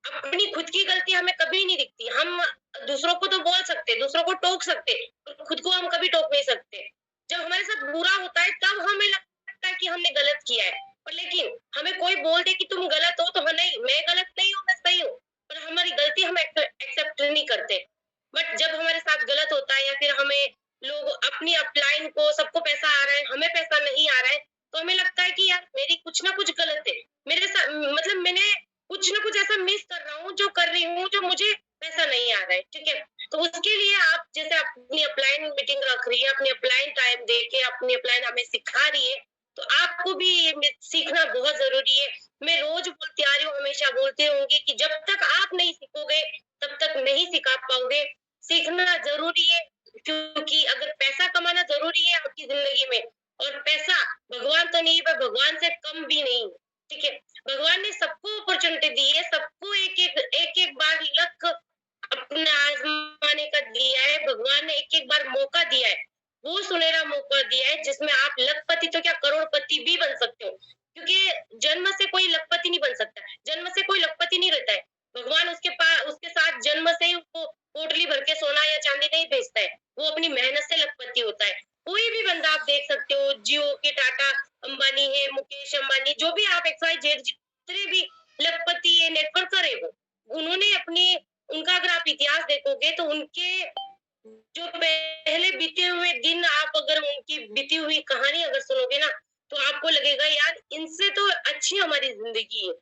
अपनी खुद की गलती हमें कभी नहीं दिखती, हम दूसरों को तो बोल सकते, दूसरों को टोक सकते, पर खुद को हम कभी टोक नहीं सकते। जब हमारे साथ बुरा होता है तब हमें लगता है कि हमने गलत किया है, पर लेकिन हमें कोई बोल दे कि तुम गलत हो, तो हम नहीं, मैं गलत नहीं हूँ, मैं सही हूँ, पर हमारी गलती हम एक्सेप्ट नहीं करते। बट जब हमारे साथ गलत होता है या फिर हमें लोग अपनी अपलाइन को, सबको पैसा आ रहा है, हमें पैसा नहीं आ रहा है, तो हमें लगता है कि यार मेरी कुछ ना कुछ गलत है, मेरे साथ मतलब मैंने कुछ ना कुछ ऐसा मिस कर रहा हूँ, जो कर रही हूँ, जो मुझे पैसा नहीं आ रहा है, ठीक है। तो उसके लिए आप जैसे अपनी अपलाइन मीटिंग रख रही है, अपनी अपलाइन टाइम दे के अपनी अपलाइन हमें सिखा रही है, तो आपको भी ये सीखना बहुत जरूरी है। मैं रोज बोलती आ रही हूँ, हमेशा बोलती रहूंगी कि जब तक आप नहीं सीखोगे तब तक नहीं सिखा पाओगे। सीखना जरूरी है, क्योंकि अगर पैसा कमाना जरूरी है आपकी जिंदगी में, और पैसा भगवान तो नहीं, पर भगवान से कम भी नहीं, ठीक है। भगवान ने सबको अपॉर्चुनिटी दी है, सबको एक एक बार लक अपना आजमाने का दिया है। भगवान ने एक एक बार मौका दिया है, वो सुनहरा मौका दिया है जिसमें आप लखपति तो क्या करोड़पति भी बन सकते हो, क्योंकि जन्म से कोई लखपति नहीं बन सकता, जन्म से कोई लखपति नहीं रहता है। भगवान उसके पास, उसके साथ जन्म से ही उसको पोटली भर के सोना या चांदी नहीं भेजता है, वो अपनी मेहनत से लखपति होता है। कोई भी बंदा आप देख सकते हो, जियो के टाटा अंबानी है, मुकेश अंबानी, जो भी आप XYZ जितने भी लखपति है, नेटवर्कर है, वो उन्होंने अपनी, उनका अगर आप इतिहास देखोगे तो उनके जो पहले बीते हुए दिन, आप अगर उनकी बीती हुई कहानी अगर सुनोगे ना, तो आपको लगेगा यार इनसे तो अच्छी हमारी जिंदगी है।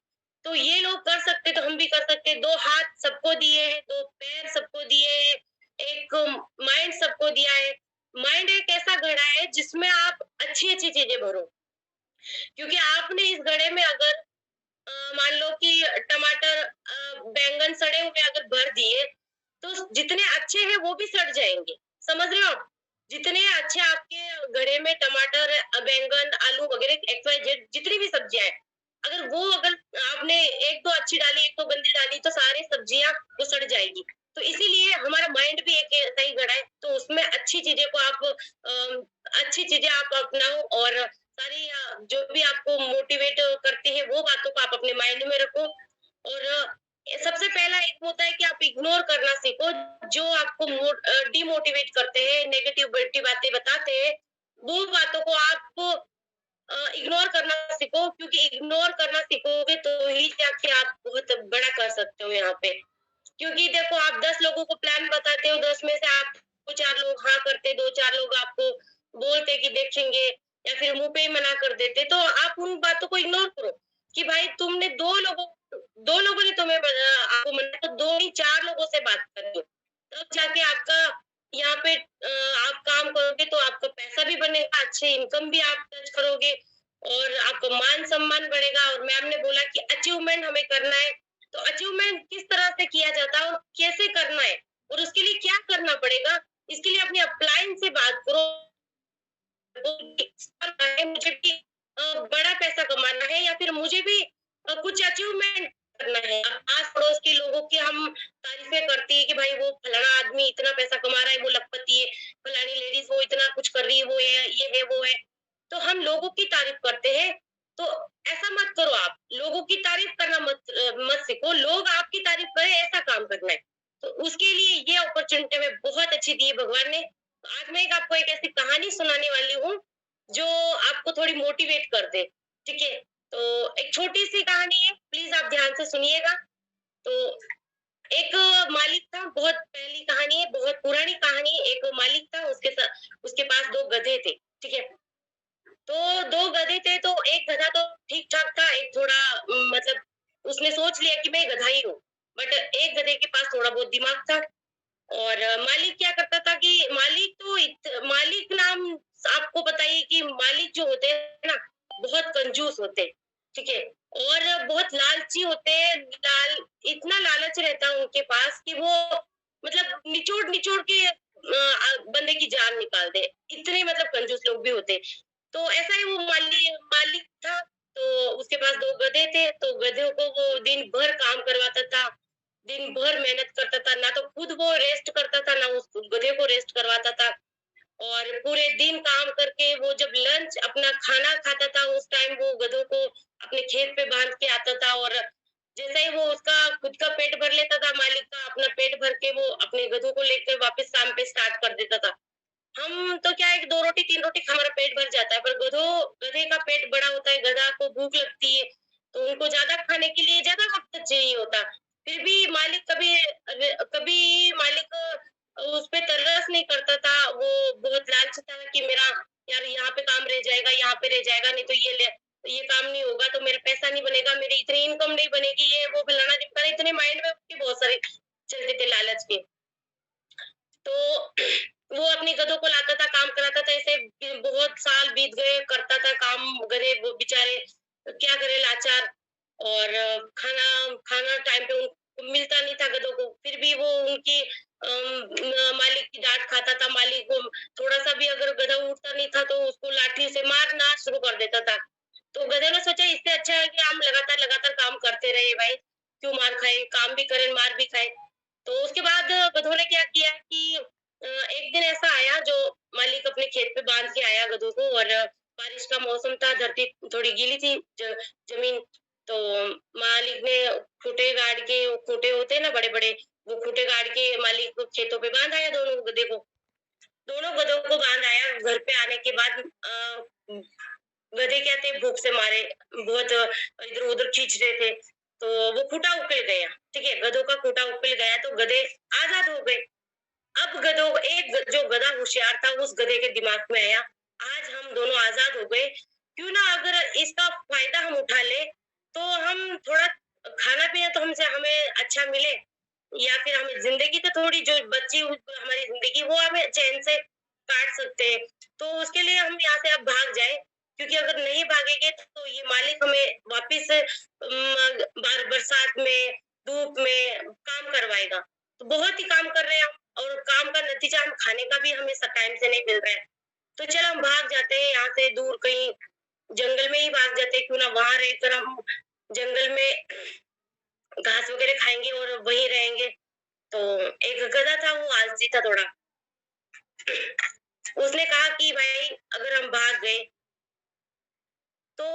तो ये लोग कर सकते तो हम भी कर सकते। 2 हाथ सबको दिए हैं, 2 पैर सबको दिए हैं, एक माइंड सबको दिया है। माइंड एक ऐसा घड़ा है जिसमें आप अच्छी-अच्छी चीजें भरो, क्योंकि आपने इस घड़े में अगर मान लो कि टमाटर, बैंगन सड़े हुए अगर भर दिए, तो जितने अच्छे हैं वो भी सड़ जाएंगे, समझ रहे हो आप? जितने अच्छे आपके घड़े में टमाटर, बैंगन, आलू वगैरह XYZ जितनी भी सब्जियां हैं, अगर आपने एक दो अच्छी डाली, एक दो गंदी डाली, तो सारी सब्जियां वो सड़ जाएगी। तो इसीलिए हमारा माइंड भी एक ऐसा ही घड़ा है, तो उसमें अच्छी चीजें को आप अच्छी चीजें आप अपनाओ, और सारी जो भी आपको मोटिवेट करती है वो बातों को आप अपने माइंड में रखो। और सबसे पहला एक होता है कि आप इग्नोर करना सीखो, जो आपको डिमोटिवेट करते हैं, नेगेटिव बातें बताते हैं, वो बातों को आप इग्नोर करना सीखो, क्योंकि इग्नोर करना सीखोगे तो ही जाके आप बहुत बड़ा कर सकते हो यहाँ पे। क्योंकि देखो, आप 10 लोगों को प्लान बताते हो, 10 में से आपको 4 लोग हाँ करते, 2-4 लोग आपको बोलते कि देखेंगे, या फिर मुंह पे ही मना कर देते, तो आप उन बातों को इग्नोर करो कि भाई तुमने 2 लोगों ने तुम्हें आपको मना, तो 2 नहीं 4 लोगों से बात करो, तब जाके आपका यहाँ पे आप काम करोगे तो आपका पैसा भी बनेगा, अच्छे इनकम भी आप टच करोगे, और आपका मान सम्मान बढ़ेगा। और मैम ने बोला कि अचीवमेंट हमें करना है, तो अचीवमेंट किस तरह से किया जाता है और कैसे करना है, और उसके लिए क्या करना पड़ेगा, इसके लिए अपनी अपलाइन से बात करो। मुझे भी बड़ा पैसा कमाना है, या फिर मुझे भी कुछ अचीवमेंट करना है। आस पड़ोस के लोगों की हम तारीफें करती है कि भाई वो फलाना आदमी इतना पैसा कमा रहा है, वो लखपति है, फलानी लेडीज वो इतना कुछ कर रही है, वो है, ये है, वो है, तो हम लोगों की तारीफ करते हैं। तो ऐसा मत करो, आप लोगों की तारीफ करना मत सीखो, लोग आपकी तारीफ करें ऐसा काम करना है। तो उसके लिए ये अपॉर्चुनिटी हमें बहुत अच्छी दी है भगवान ने। तो आज मैं आपको एक ऐसी कहानी सुनाने वाली हूँ जो आपको थोड़ी मोटिवेट कर दे, ठीक है। तो एक छोटी सी कहानी है, प्लीज आप ध्यान से सुनिएगा। तो एक मालिक था, बहुत पहली कहानी है, बहुत पुरानी कहानी है। एक मालिक था, उसके पास 2 गधे थे, ठीक है। तो 2 गधे थे, तो एक गधा तो ठीक ठाक था, एक थोड़ा मतलब उसने सोच लिया कि मैं गधा ही हूँ, बट एक गधे के पास थोड़ा बहुत दिमाग था। और मालिक क्या करता था कि मालिक नाम, आपको बताइए कि मालिक जो होते हैं ना, बहुत कंजूस होते हैं। ठीक है। और बहुत लालची होते हैं, इतना लालच रहता है उनके पास कि वो मतलब निचोड़ के बंदे की जान निकाल दे, इतने मतलब कंजूस लोग भी होते हैं। तो ऐसा ही वो मालिक था, तो उसके पास 2 गधे थे, तो गधों को वो दिन भर काम करवाता था, दिन भर मेहनत करता था, ना तो खुद वो रेस्ट करता था, ना उस गधे को रेस्ट करवाता था। और पूरे दिन काम करके वो जब लंच अपना खाना खाता था, उस टाइम वो गधों को अपने खेत पे बांध के आता था, और जैसे ही वो उसका खुद का पेट भर लेता था, मालिक का अपना पेट भर के वो अपने गधों को लेकर वापस शाम पे स्टार्ट कर देता था। हम तो क्या है, 2 रोटी 3 रोटी हमारा पेट भर जाता है, पर गधे का पेट बड़ा होता है, गधा को भूख लगती है, तो उनको ज्यादा खाने के लिए ज्यादा वक्त चाहिए होता। फिर भी मालिक कभी मालिक उस पे तरस नहीं करता था। वो बहुत लालची था कि मेरा यार यहाँ पे काम रह जाएगा, यहाँ पे रह जाएगा, नहीं तो ये काम नहीं होगा तो मेरा पैसा नहीं बनेगा, मेरी इतनी इनकम नहीं बनेगी, ये वो फलाना ढिमकाना, इतने माइंड में उसके बहुत सारे चलते थे लालच के। तो वो अपनी गधों को लाता था, काम कराता था, ऐसे बहुत साल बीत गए, करता था काम, गधे वो बेचारे क्या करे लाचार। और खाना खाना टाइम पे उनको मिलता नहीं था गधों को, फिर भी वो उनकी मालिक की डांट खाता था। मालिक को थोड़ा सा भी अगर गधा उठता नहीं था तो उसको लाठी से मारना शुरू कर देता था। तो गधे ने सोचा इससे अच्छा है कि हम लगातार लगातार काम करते रहे भाई, क्यों मार खाए, काम भी करें मार भी खाए। तो उसके बाद गधों ने क्या किया कि एक दिन ऐसा आया जो मालिक अपने खेत पे बांध के आया गधों को, और बारिश का मौसम था, धरती थोड़ी गीली थी, जमीन। तो मालिक ने खूंटे गाड़ के, वो खूंटे होते हैं ना बड़े बड़े, वो खूंटे गाड़ के मालिक को खेतों पे बांध आया, दोनों गधों को बांध आया। घर पे आने के बाद गधे क्या थे, भूख से मारे बहुत इधर उधर खींच रहे थे, तो वो खूंटा उकल गया। ठीक है, गधों का खूंटा उकल गया तो गधे आजाद हो गए। अब जो गधा होशियार था, उस गधे के दिमाग में आया, आज हम दोनों आजाद हो गए, क्यों ना अगर इसका फायदा हम उठा ले, तो हम थोड़ा खाना पीना तो हमसे हमें अच्छा मिले, या फिर हमें जिंदगी तो थोड़ी जो बची हुई हमारी जिंदगी वो हमें चैन से काट सकते हैं। तो उसके लिए हम यहाँ से अब भाग जाए, क्योंकि अगर नहीं भागेंगे तो ये मालिक हमें वापिस बरसात में, धूप में काम करवाएगा। तो बहुत ही काम कर रहे हैं हम, और काम का नतीजा हम खाने का भी हमें टाइम से नहीं मिल रहा है। तो चलो हम भाग जाते हैं यहाँ से दूर, कहीं जंगल में ही भाग जाते हैं, क्यों ना वहां रहकर हम जंगल में घास वगैरह खाएंगे और वहीं रहेंगे। तो एक गधा था, वो आलसी था थोड़ा। उसने कहा कि भाई अगर हम भाग गए तो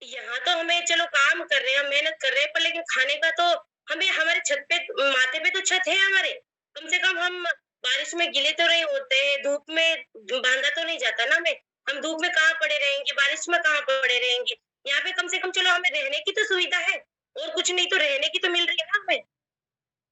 यहाँ तो हमें चलो काम कर रहे हैं, हम मेहनत कर रहे हैं, पर लेकिन खाने का तो हमें हमारे छत पे, माथे पे तो छत है हमारे, कम से कम हम बारिश में गीले तो नहीं होते हैं, धूप में बांधा तो नहीं जाता ना हमें, हम धूप में कहाँ पड़े रहेंगे, बारिश में कहाँ पड़े रहेंगे। यहाँ पे कम से कम चलो हमें रहने की तो सुविधा है, और कुछ नहीं तो रहने की तो मिल रही है ना हमें।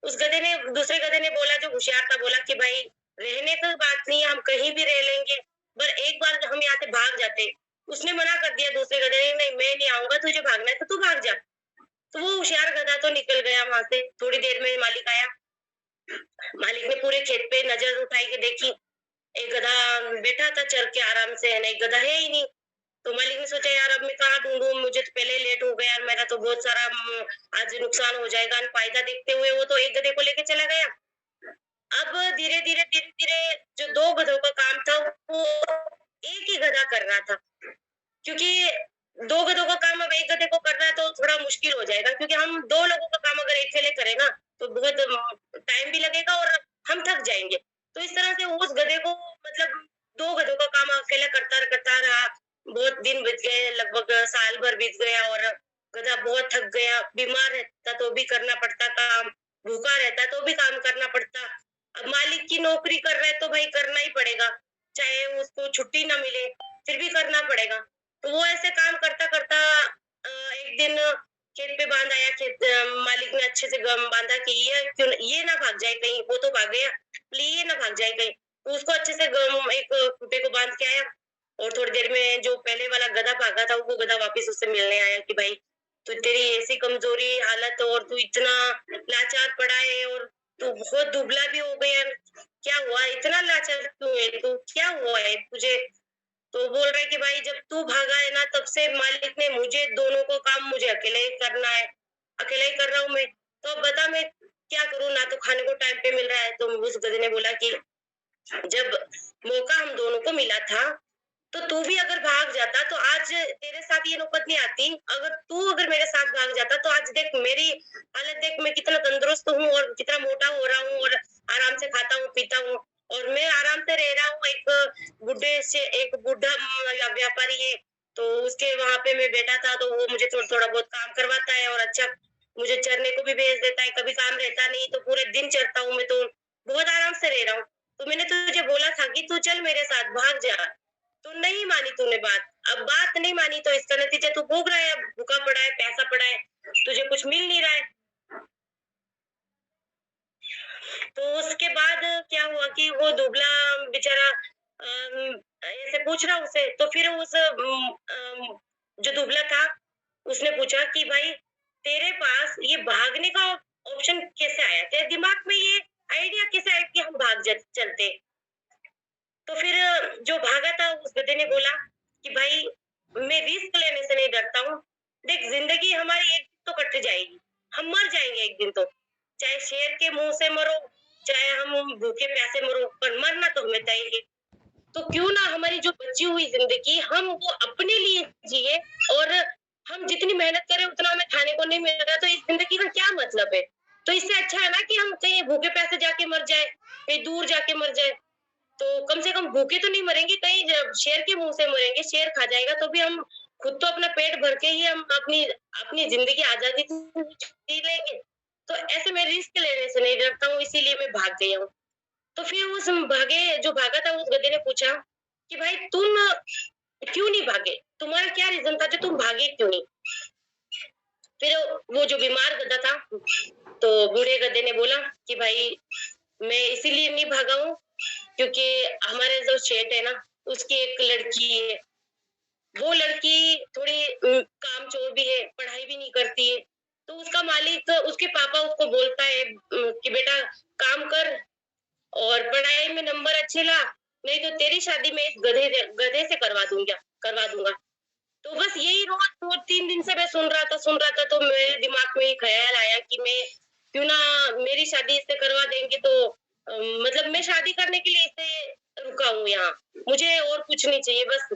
उस गधे ने, दूसरे गधे ने बोला, जो होशियार था, बोला कि भाई रहने की बात नहीं है, हम कहीं भी रह लेंगे, पर एक बार हम यहाँ से भाग जाते। उसने मना कर दिया दूसरे गधे ने, नहीं मैं नहीं आऊंगा, तुझे भागना है तो तू भाग जा। तो वो होशियार गधा तो निकल गया वहां से। थोड़ी देर में मालिक आया, मालिक ने पूरे खेत पे नजर उठाई के देखी, एक गधा बैठा था चर के आराम से, एक गधा है ही नहीं। तो मालिक ने सोचा यार अब मैं कहाँ ढूंढूं, मुझे तो पहले लेट हो गया यार, मेरा तो बहुत सारा आज नुकसान हो जाएगा। फायदा देखते हुए वो तो एक गधे को लेके चला गया। अब धीरे धीरे जो 2 गधों का काम था, वो एक ही गधा कर रहा था, क्योंकि 2 गधों का काम अब एक गधे को करना है तो थोड़ा मुश्किल हो जाएगा, क्योंकि हम 2 लोगों का काम अगर अकेले करें ना तो बहुत टाइम भी लगेगा और हम थक जाएंगे। तो इस तरह से उस गधे को मतलब 2 गधों का काम अकेला करता रहा। बहुत दिन बीत गए, लगभग साल भर बीत गया, और गधा बहुत थक गया, बीमार रहता तो भी करना पड़ता काम, भूखा रहता तो भी काम करना पड़ता। अब मालिक की नौकरी कर रहा है तो भाई करना ही पड़ेगा, चाहे उसको छुट्टी ना मिले फिर भी करना पड़ेगा। तो वो ऐसे काम करता करता एक दिन खेत पे बांध आया। मालिक ने अच्छे से गम बांधा कि ये ना भाग जाए कहीं, वो तो भाग गया, ये ना भाग जाए कहीं। तो उसको अच्छे से गम एक खूंटे को बांध के आया, और थोड़ी देर में जो पहले वाला गधा भागा था वो गधा वापस उससे मिलने आया कि भाई तू, तेरी ऐसी कमजोरी हालत और तू इतना लाचार पड़ा है, और तू बहुत दुबला भी हो गया, क्या हुआ, इतना लाचार क्यों है तू, क्या हुआ है तुझे। तो बोल रहा है कि भाई जब तू भागा है ना तब से मालिक ने मुझे दोनों को काम मुझे अकेले ही करना है, अकेला ही कर रहा हूँ मैं। तो अब बता मैं क्या करूँ, ना तो खाने को टाइम पे मिल रहा है। तो उस गधे ने बोला कि जब मौका हम दोनों को मिला था तो तू भी अगर भाग जाता तो आज तेरे साथ ये नौबत नहीं आती। अगर मेरे साथ भाग जाता तो आज देख मेरी हालत, देख मैं कितना तंदुरुस्त हूँ और कितना मोटा हो रहा हूँ और आराम से खाता हूँ पीता हूँ और मैं आराम से रह रहा हूँ। एक बुढ़ा व्यापारी है, तो उसके वहां पे मैं बैठा था, तो वो मुझे थोड़ा थोड़ा बहुत काम करवाता है और अच्छा मुझे चरने को भी भेज देता है। कभी काम रहता नहीं तो पूरे दिन चरता हूँ मैं, तो बहुत आराम से रह रहा हूँ। तो मैंने तुझे बोला था कि तू चल मेरे साथ भाग जा, तो नहीं मानी तूने बात। अब बात नहीं मानी तो इसका नतीजा तू भोग रहा है, अब भूखा पड़ा है, पैसा पड़ा है, तुझे कुछ मिल नहीं रहा है। तो उसके बाद क्या हुआ कि वो दुबला बेचारा ऐसे पूछ रहा उसे, तो फिर जो दुबला था उसने पूछा कि भाई तेरे पास ये भागने का ऑप्शन कैसे आया, तेरे दिमाग में ये आइडिया कैसे आया कि हम चलते। तो फिर जो भागा था उस गधे ने बोला कि भाई मैं रिस्क लेने से नहीं डरता हूँ। देख जिंदगी हमारी एक दिन तो कट जाएगी, हम मर जाएंगे एक दिन तो, चाहे शेर के मुंह से मरो चाहे हम भूखे प्यासे मरो, पर मरना तो हमें तय है। तो क्यों ना हमारी जो बची हुई जिंदगी हम वो अपने लिए जिए, और हम जितनी मेहनत करें उतना हमें खाने को नहीं मिल रहा तो इस जिंदगी का क्या मतलब है। तो इससे अच्छा है ना कि हम कहीं भूखे प्यासे जाके मर जाए, कहीं दूर जाके मर जाए। तो कम से कम भूखे तो नहीं मरेंगे, कहीं जब शेर के मुंह से मरेंगे, शेर खा जाएगा तो भी हम खुद तो अपना पेट भर के ही हम अपनी अपनी जिंदगी आजादी से जी लेंगे। तो ऐसे मैं रिस्क लेने से नहीं डरता हूँ, इसीलिए मैं भाग गई हूँ। तो फिर जो भागा था उस गधे ने पूछा कि भाई तुम क्यों नहीं भागे, तुम्हारा क्या रीजन था जो तुम भागे क्यों नहीं। फिर वो जो बीमार गधा था, तो बूढ़े गधे ने बोला कि भाई मैं इसीलिए नहीं भागा हूँ क्योंकि हमारे जो सेठ है ना उसकी एक लड़की है, वो लड़की थोड़ी कामचोर भी है, पढ़ाई भी नहीं करती है। तो उसका मालिक, उसके पापा उसको बोलता है कि बेटा काम कर और पढ़ाई में नंबर अच्छे ला, नहीं तो तेरी शादी में इस गधे से करवा दूंगा। तो बस यही रोज 2-3 दिन से मैं सुन रहा था तो मेरे दिमाग में ख्याल आया कि मैं क्यों ना मेरी शादी इससे करवा देंगे तो मतलब मैं शादी करने के लिए इससे रुका हूँ यहाँ, मुझे और कुछ नहीं चाहिए। बस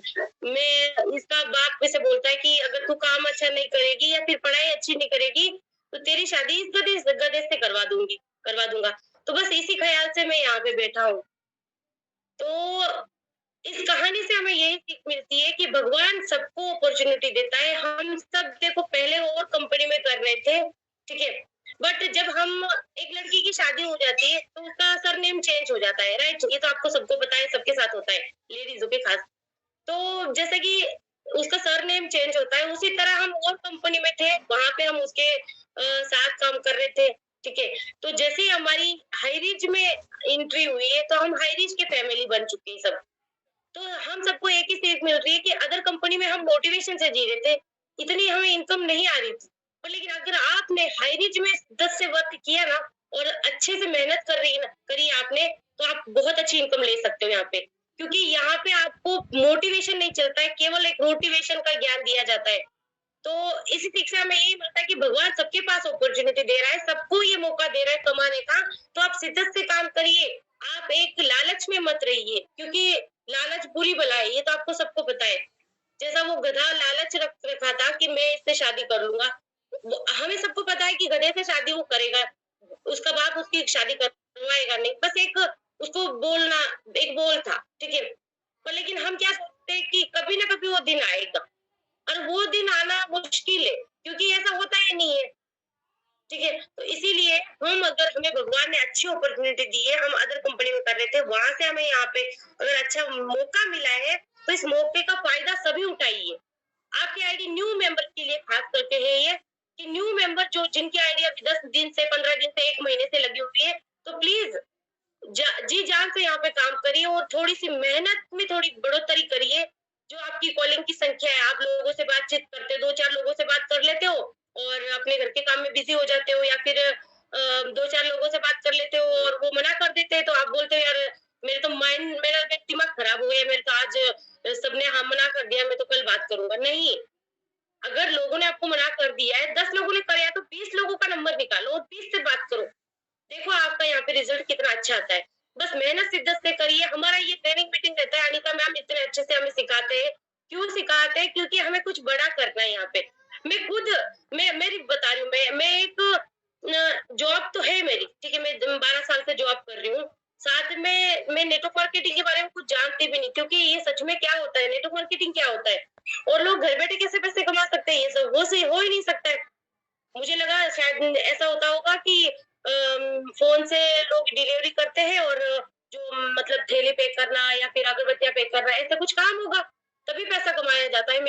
मैं इसका बाप से बोलता है कि अगर तू काम अच्छा नहीं करेगी या फिर पढ़ाई अच्छी नहीं करेगी तो तेरी शादी इस गधे से करवा दूंगा। तो बस इसी ख्याल से मैं यहाँ पे बैठा हूँ। तो इस कहानी से हमें यही सीख मिलती है कि भगवान सबको अपॉर्चुनिटी देता है। हम सब देखो पहले और कंपनी में कर रहे थे, ठीक है, बट जब हम एक लड़की की शादी हो जाती है तो उसका सरनेम चेंज हो जाता है, राइट। ये तो आपको सबको पता है, सबके साथ होता है, लेडीजों के खास। तो जैसे कि उसका सरनेम चेंज होता है, उसी तरह हम और कंपनी में थे, वहां पे हम उसके साथ काम कर रहे थे, ठीक है। तो जैसे ही हमारी हाईरिच में एंट्री हुई है तो हम हाईरिच के फैमिली बन चुके हैं सब। तो हम सबको एक ही सीख मिल रही है कि अदर कंपनी में हम मोटिवेशन से जी रहे थे, इतनी हमें इनकम नहीं आ रही थी, पर लेकिन अगर आपने हाई रिच में 10 से वर्क किया ना और अच्छे से मेहनत करी आपने, तो आप बहुत अच्छी इनकम ले सकते हो यहाँ पे। क्योंकि यहाँ पे आपको मोटिवेशन नहीं चलता है, केवल एक मोटिवेशन का ज्ञान दिया जाता है। तो इसी शिक्षा में यही मिलता है कि भगवान सबके पास अपॉर्चुनिटी दे रहा है, सबको ये मौका दे रहा है कमाने का। तो आप शिद्दत से काम करिए, आप एक लालच में मत रहिए, क्योंकि लालच बुरी बला है, ये तो आपको सबको पता है। जैसा वो गधा लालच रख रखा था कि मैं इससे शादी कर लूंगा, हमें सबको पता है कि गधे से शादी वो करेगा, उसका बाप उसकी शादी करवाएगा नहीं, बस एक उसको बोलना, एक बोल था, ठीक है। पर लेकिन हम क्या सोचते हैं कि कभी ना कभी वो दिन आएगा, और वो दिन आना मुश्किल है क्योंकि ऐसा होता ही नहीं है, ठीक है। तो इसीलिए अगर हमें भगवान ने अच्छी अपॉर्चुनिटी दी है, हम अदर कंपनी में कर रहे थे, वहां से हमें यहाँ पे अगर अच्छा मौका मिला है तो इस मौके का फायदा सभी उठाइए। आपकी आईडी न्यू मेंबर के लिए खास करके है ये, कि न्यू मेंबर जो जिनकी आईडी अभी 10 दिन से 15 दिन से 1 महीने से लगी हुई है, तो प्लीज जी जान से यहाँ पे काम करिए और थोड़ी सी मेहनत में थोड़ी बढ़ोतरी करिए। जो आपकी कॉलिंग की संख्या है, आप लोगों से बातचीत करते हो, 2-4 लोगों से बात कर लेते हो और अपने घर के काम में बिजी हो जाते हो, या फिर 2-4 लोगों से बात कर लेते हो और वो मना कर देते हैं, तो आप बोलते हो यार मेरे तो माइंड, मेरा दिमाग खराब हो गया, मेरे तो आज सबने हाँ मना कर दिया, मैं तो कल बात करूंगा, नहीं। अगर लोगों ने आपको मना कर दिया है, 10 लोगों ने कराया तो 20 लोगों का नंबर निकालो और 20 से बात करो। देखो आपका यहाँ पे रिजल्ट कितना अच्छा आता है। बस मेहनत शिद्दत से करिए। हमारा ये ट्रेनिंग मीटिंग रहता है, अनिका मैम इतने अच्छे से हमें सिखाते हैं। क्यों सिखाते हैं? क्योंकि हमें कुछ बड़ा करना है यहाँ पे। मैं खुद मैं मेरी बता रही हूँ, मैं एक जॉब तो है मेरी, ठीक है, मैं 12 साल से जॉब कर रही हूँ। साथ में मैं नेटवर्क मार्केटिंग के बारे में कुछ जानती भी नहीं, क्योंकि ये सच में क्या होता है, नेटवर्क मार्केटिंग क्या होता है और लोग घर बैठे कैसे पैसे कमा सकते हैं, ये सब हो ही नहीं सकता है। मुझे लगा शायद ऐसा होता होगा कि फोन से लोग डिलीवरी करते हैं और जो मतलब थैली पैक करना या फिर अगरबत्तियां पैक करना, ऐसा कुछ काम होगा, तभी पैसा कमाया जाता है।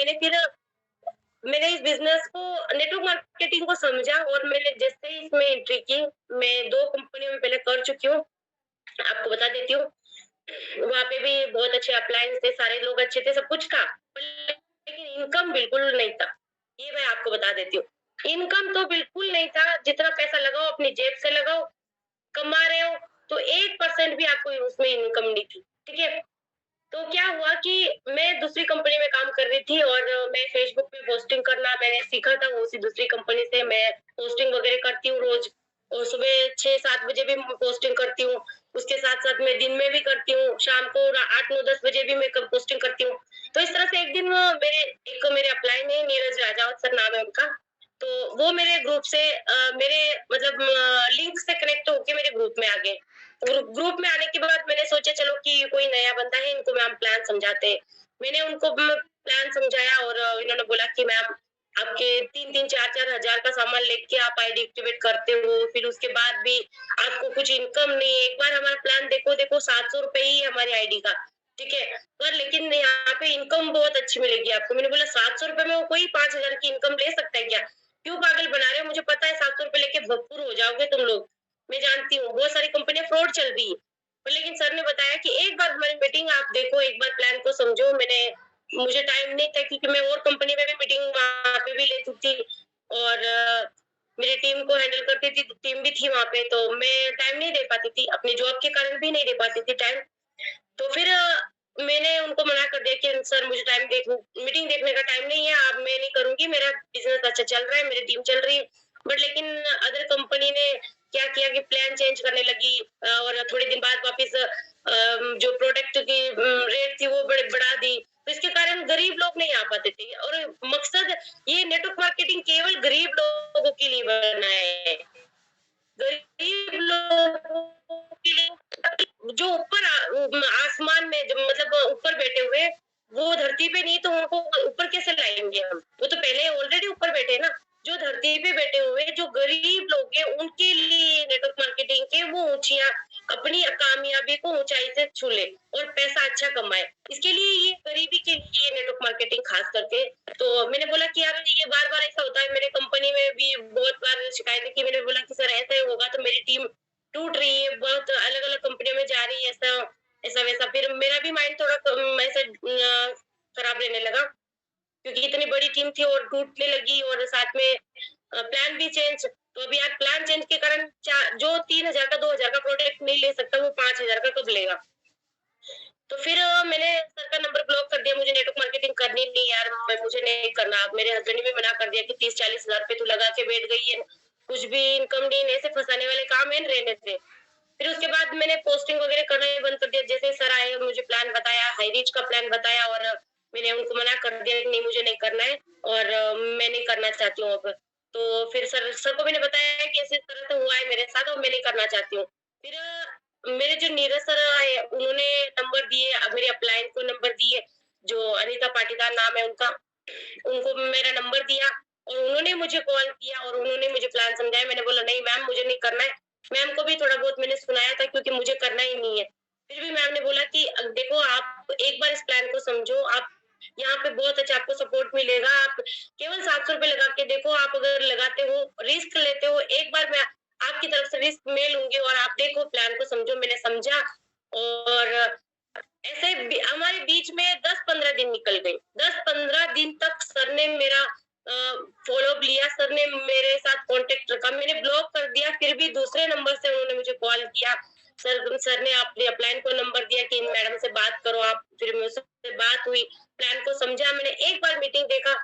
मैंने इस बिजनेस को, नेटवर्क मार्केटिंग को समझा और मैंने जैसे ही इसमें एंट्री की, मैं 2 कंपनियों में पहले कर चुकी हूँ, आपको बता देती हूँ। वहाँ पे भी बहुत अच्छे अप्लायंस थे, सारे लोग अच्छे थे, सब कुछ था, लेकिन इनकम बिल्कुल नहीं था। ये मैं आपको बता देती हूँ। इनकम तो बिल्कुल नहीं था, जितना पैसा लगाओ अपनी जेब से लगाओ, कमा रहे हो तो 1% भी आपको उसमें इनकम नहीं थी, ठीक है। तो क्या हुआ कि मैं दूसरी कंपनी में काम कर रही थी और मैं फेसबुक पे पोस्टिंग करना मैंने सीखा था, उसी दूसरी कंपनी से मैं पोस्टिंग वगैरह करती हूँ रोज, और सुबह 6-7 बजे भी पोस्टिंग करती हूँ। उसके साथ साथ मैं दिन में भी करती हूँ, शाम को 8-9-10 बजे भी मैं पोस्टिंग करती हूँ। तो इस तरह से एक दिन मेरे अपलाइन है, नीरज राजावत सर नाम है उनका। तो वो मेरे ग्रुप से मेरे मतलब लिंक से कनेक्ट होके मेरे ग्रुप में आ गए। ग्रुप में आने के बाद मैंने सोचा चलो कि कोई नया बंदा है, इनको मैम प्लान समझाते हैं। मैंने उनको प्लान समझाया और इन्होंने बोला कि मैम आपके 3-3 4-4 हजार का सामान लेके आप आईडी एक्टिवेट करते हो, फिर उसके बाद भी आपको कुछ इनकम नहीं। एक बार हमारा प्लान देखो 700 रुपए ही हमारी आईडी का, ठीक है, पर लेकिन यहाँ पे इनकम बहुत अच्छी मिलेगी आपको। मैंने बोला 700 रुपए में वो कोई 5 हजार की इनकम ले सकता है क्या? क्यों पागल बना रहे हो? मुझे पता है 700 रुपए लेके भरपूर हो जाओगे तुम लोग, मैं जानती हूँ बहुत सारी कंपनियां फ्रॉड चल रही है। पर लेकिन सर ने बताया कि एक बार हमारी मीटिंग आप देखो, एक बार प्लान को समझो। मुझे टाइम नहीं था क्योंकि मैं और कंपनी में भी मीटिंग वहां पे भी लेती थी और मेरी टीम को हैंडल करती थी, टीम भी थी वहां पे, तो मैं टाइम नहीं दे पाती थी, अपनी जॉब के कारण भी नहीं दे पाती थी टाइम। तो फिर मैंने उनको मना कर दिया कि सर मुझे मीटिंग देखने का टाइम नहीं है, अब मैं नहीं करूंगी, मेरा बिजनेस अच्छा चल रहा है, मेरी टीम चल रही है। बट लेकिन अदर कंपनी ने क्या किया कि प्लान चेंज करने लगी और थोड़े दिन बाद वापस जो प्रोडक्ट की रेट थी वो बढ़ा दी। तो इसके कारण गरीब लोग नहीं आ पाते थे और मकसद ये नेटवर्क मार्केटिंग केवल गरीब लोगों के लिए बनाया है। गरीब लोगों के लिए जो आसमान में मतलब ऊपर बैठे हुए, वो धरती पे नहीं तो उनको ऊपर कैसे लाएंगे हम? वो तो पहले ऑलरेडी ऊपर बैठे ना। जो धरती पे बैठे हुए जो गरीब लोग हैं उनके लिए नेटवर्क मार्केटिंग के वो ऊंचियां अपनी कामयाबी को ऊंचाई से छू ले और पैसा अच्छा कमाए। इसके लिए ये गरीबी के लिए नेटवर्क मार्केटिंग खास करके। तो मैंने बोला कि यार ये बार बार ऐसा होता है, मेरे कंपनी में भी बहुत बार शिकायतें की। मैंने बोला कि सर ऐसा ही होगा तो मेरी टीम टूट रही है, बहुत अलग अलग कंपनियों में जा रही है, ऐसा ऐसा वैसा। फिर मेरा भी माइंड थोड़ा ऐसे खराब रहने लगा क्योंकि इतनी बड़ी टीम थी और टूटने लगी और साथ में प्लान भी चेंज। तो अभी यार प्लान चेंज के कारण जो 3 हजार का 2 हजार का प्रोडक्ट नहीं ले सकता वो 5 हजार का कब लेगा? तो फिर मैंने सर का नंबर ब्लॉक कर दिया, मुझे नेटवर्क मार्केटिंग करनी नहीं यार, मुझे नहीं करना। मेरे हस्बैंड ने भी मना कर दिया कि 30-40 हजार रुपए तू लगा के बैठ गई है, कुछ भी इनकम नहीं, ऐसे फंसाने वाले काम है, रहने से। फिर उसके बाद मैंने पोस्टिंग वगैरह करना ही बंद कर दिया। जैसे सर आए मुझे प्लान बताया, हाई रीच का प्लान बताया और मैंने उनको मना कर दिया कि नहीं मुझे नहीं करना है और मैं नहीं करना चाहती हूँ अब। तो फिर सर को मैंने बताया कि ऐसे तरह से हुआ है मेरे साथ और मैं नहीं करना चाहती हूँ। फिर मेरे जो नीरज सर आए उन्होंने नंबर दिए, मेरे अपलाइन को नंबर दिए, जो अनीता पाटीदार नाम है उनका, उनको मेरा नंबर दिया और उन्होंने मुझे कॉल किया और उन्होंने मुझे प्लान समझाया। मैंने बोला नहीं मैम मुझे नहीं करना है। मैम को भी थोड़ा बहुत मैंने सुनाया था क्योंकि मुझे करना ही नहीं है। फिर भी मैम ने बोला कि देखो आप एक बार इस प्लान को समझो, आप यहाँ पे बहुत अच्छा आपको सपोर्ट मिलेगा, आप केवल 700 रुपए लगा के देखो, आप अगर लगाते हो रिस्क लेते हो, एक बार मैं आपकी तरफ से रिस्क मैं लूंगी और आप देखो प्लान को समझो। मैंने समझा और ऐसे हमारे बीच में 10-15 दिन निकल गए। 10-15 दिन तक सर ने मेरा फॉलो अप लिया, सर ने मेरे साथ कांटेक्ट रखा। मैंने ब्लॉक कर दिया फिर भी दूसरे नंबर से उन्होंने मुझे कॉल किया। सर ने अपने अपलाइन को नंबर दिया कि इन मैडम से बात करो आप। फिर मुझसे बात हुई, प्लान को समझा मैंने, एक बार मीटिंग देखा,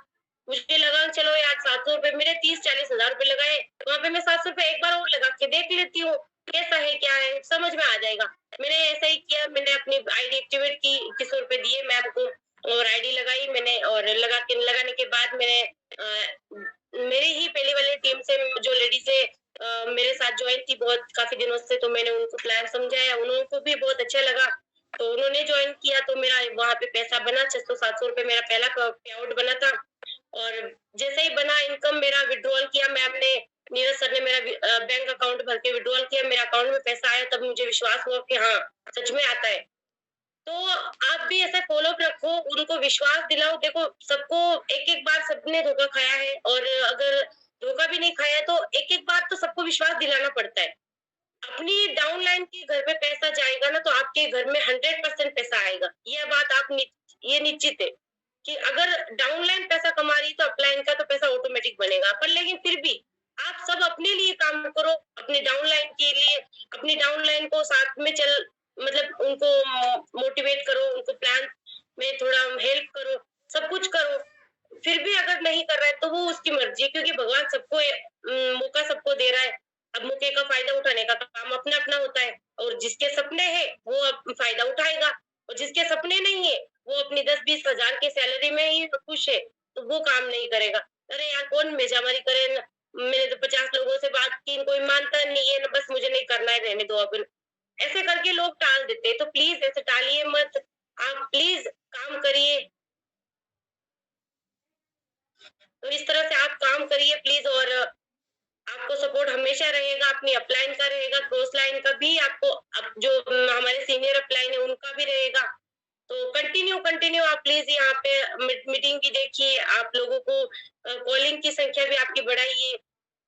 मुझे लगा चलो यार 700 रुपए, मेरे 30-40 हजार रुपए लगाए, वहां पे मैं 700 रुपए एक बार और लगा के देख लेती हूँ कैसा है क्या है, समझ में आ जाएगा। मैंने ऐसा ही किया, मैंने अपनी आईडी एक्टिवेट की, 2100 रुपए दिए मैम को और आईडी लगाई मैंने, और लगाने के बाद मैंने मेरी ही पहली वाली टीम से जो लेडीज है मेरे साथ ज्वाइन थी बहुत काफी दिनों से, तो मैंने उनको प्लान समझाया, उनको भी बहुत अच्छा लगा, तो उन्होंने ज्वाइन किया, तो मेरा वहां पे पैसा बना 600-700 रुपए मेरा पहला पे आउट बना था। और जैसे ही बना इनकम मेरा विड्रॉल किया मैम ने, नीरज सर ने मेरा बैंक अकाउंट भर के विड्रॉल किया, मेरा अकाउंट में पैसा आया, तब मुझे विश्वास हुआ कि हाँ सच में आता है। तो आप भी ऐसा फॉलो अप रखो, उनको विश्वास दिलाओ। देखो सबको एक-एक बार सबने धोखा खाया है, और अगर धोखा भी नहीं खाया तो एक-एक बार तो सबको विश्वास दिलाना पड़ता है। अपनी डाउनलाइन के घर पे पैसा जाएगा ना तो आपके घर में 100% पैसा आएगा। यह बात आप ये निश्चित है कि अगर डाउनलाइन पैसा कमा रही है तो अपलाइन का तो पैसा ऑटोमेटिक बनेगा। पर लेकिन फिर भी आप सब अपने लिए काम करो, अपनी डाउनलाइन के लिए, अपनी डाउनलाइन को साथ में मतलब उनको मोटिवेट करो, उनको प्लान में थोड़ा हेल्प करो, सब कुछ करो। फिर भी अगर नहीं कर रहा है तो वो उसकी मर्जी है, क्योंकि भगवान सबको मौका सबको दे रहा है। अब मौके का फायदा उठाने का काम अपना-अपना होता है, और जिसके सपने हैं वो अब फायदा उठाएगा, और जिसके सपने नहीं है वो अपनी 10-20 हजार की सैलरी में ही खुश है, तो वो काम नहीं करेगा। अरे यार कौन मेजामारी करे न, मैंने तो 50 लोगों से बात की, कोई मानता नहीं है ना, बस मुझे नहीं करना है, रहने दो अब। ऐसे करके लोग टाल देते हैं, तो प्लीज ऐसे टालिए मत, आप प्लीज काम करिए। तो इस तरह से आप काम करिए प्लीज, और आपको सपोर्ट हमेशा रहेगा, अपनी अपलाइन का रहेगा, क्रॉस लाइन का भी आपको, अब जो हमारे सीनियर अपलाइन है उनका भी रहेगा। तो कंटिन्यू आप प्लीज यहाँ पे मीटिंग भी देखिए, आप लोगों को कॉलिंग की संख्या भी आपकी बढ़ाइए।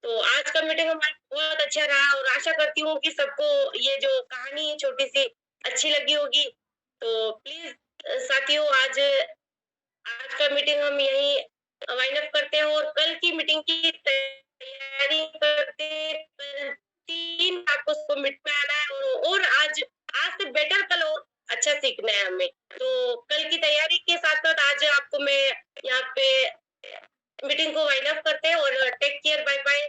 तो आज का मीटिंग हमारा बहुत अच्छा रहा, और आशा करती हूँ कि सबको ये जो कहानी है छोटी सी अच्छी लगी होगी। तो प्लीज साथियों, आज आज का मीटिंग हम यही वाइंड अप करते हैं, और कल की मीटिंग की तैयारी करते हैं। कल 3 आपको सबमिट में आना है, और आज से बेटर कल और अच्छा सीखना है हमें। तो कल की तैयारी के साथ-साथ आज आपको मैं यहाँ पे मीटिंग को वाइंड अप करते हैं, और टेक केयर, बाय बाय।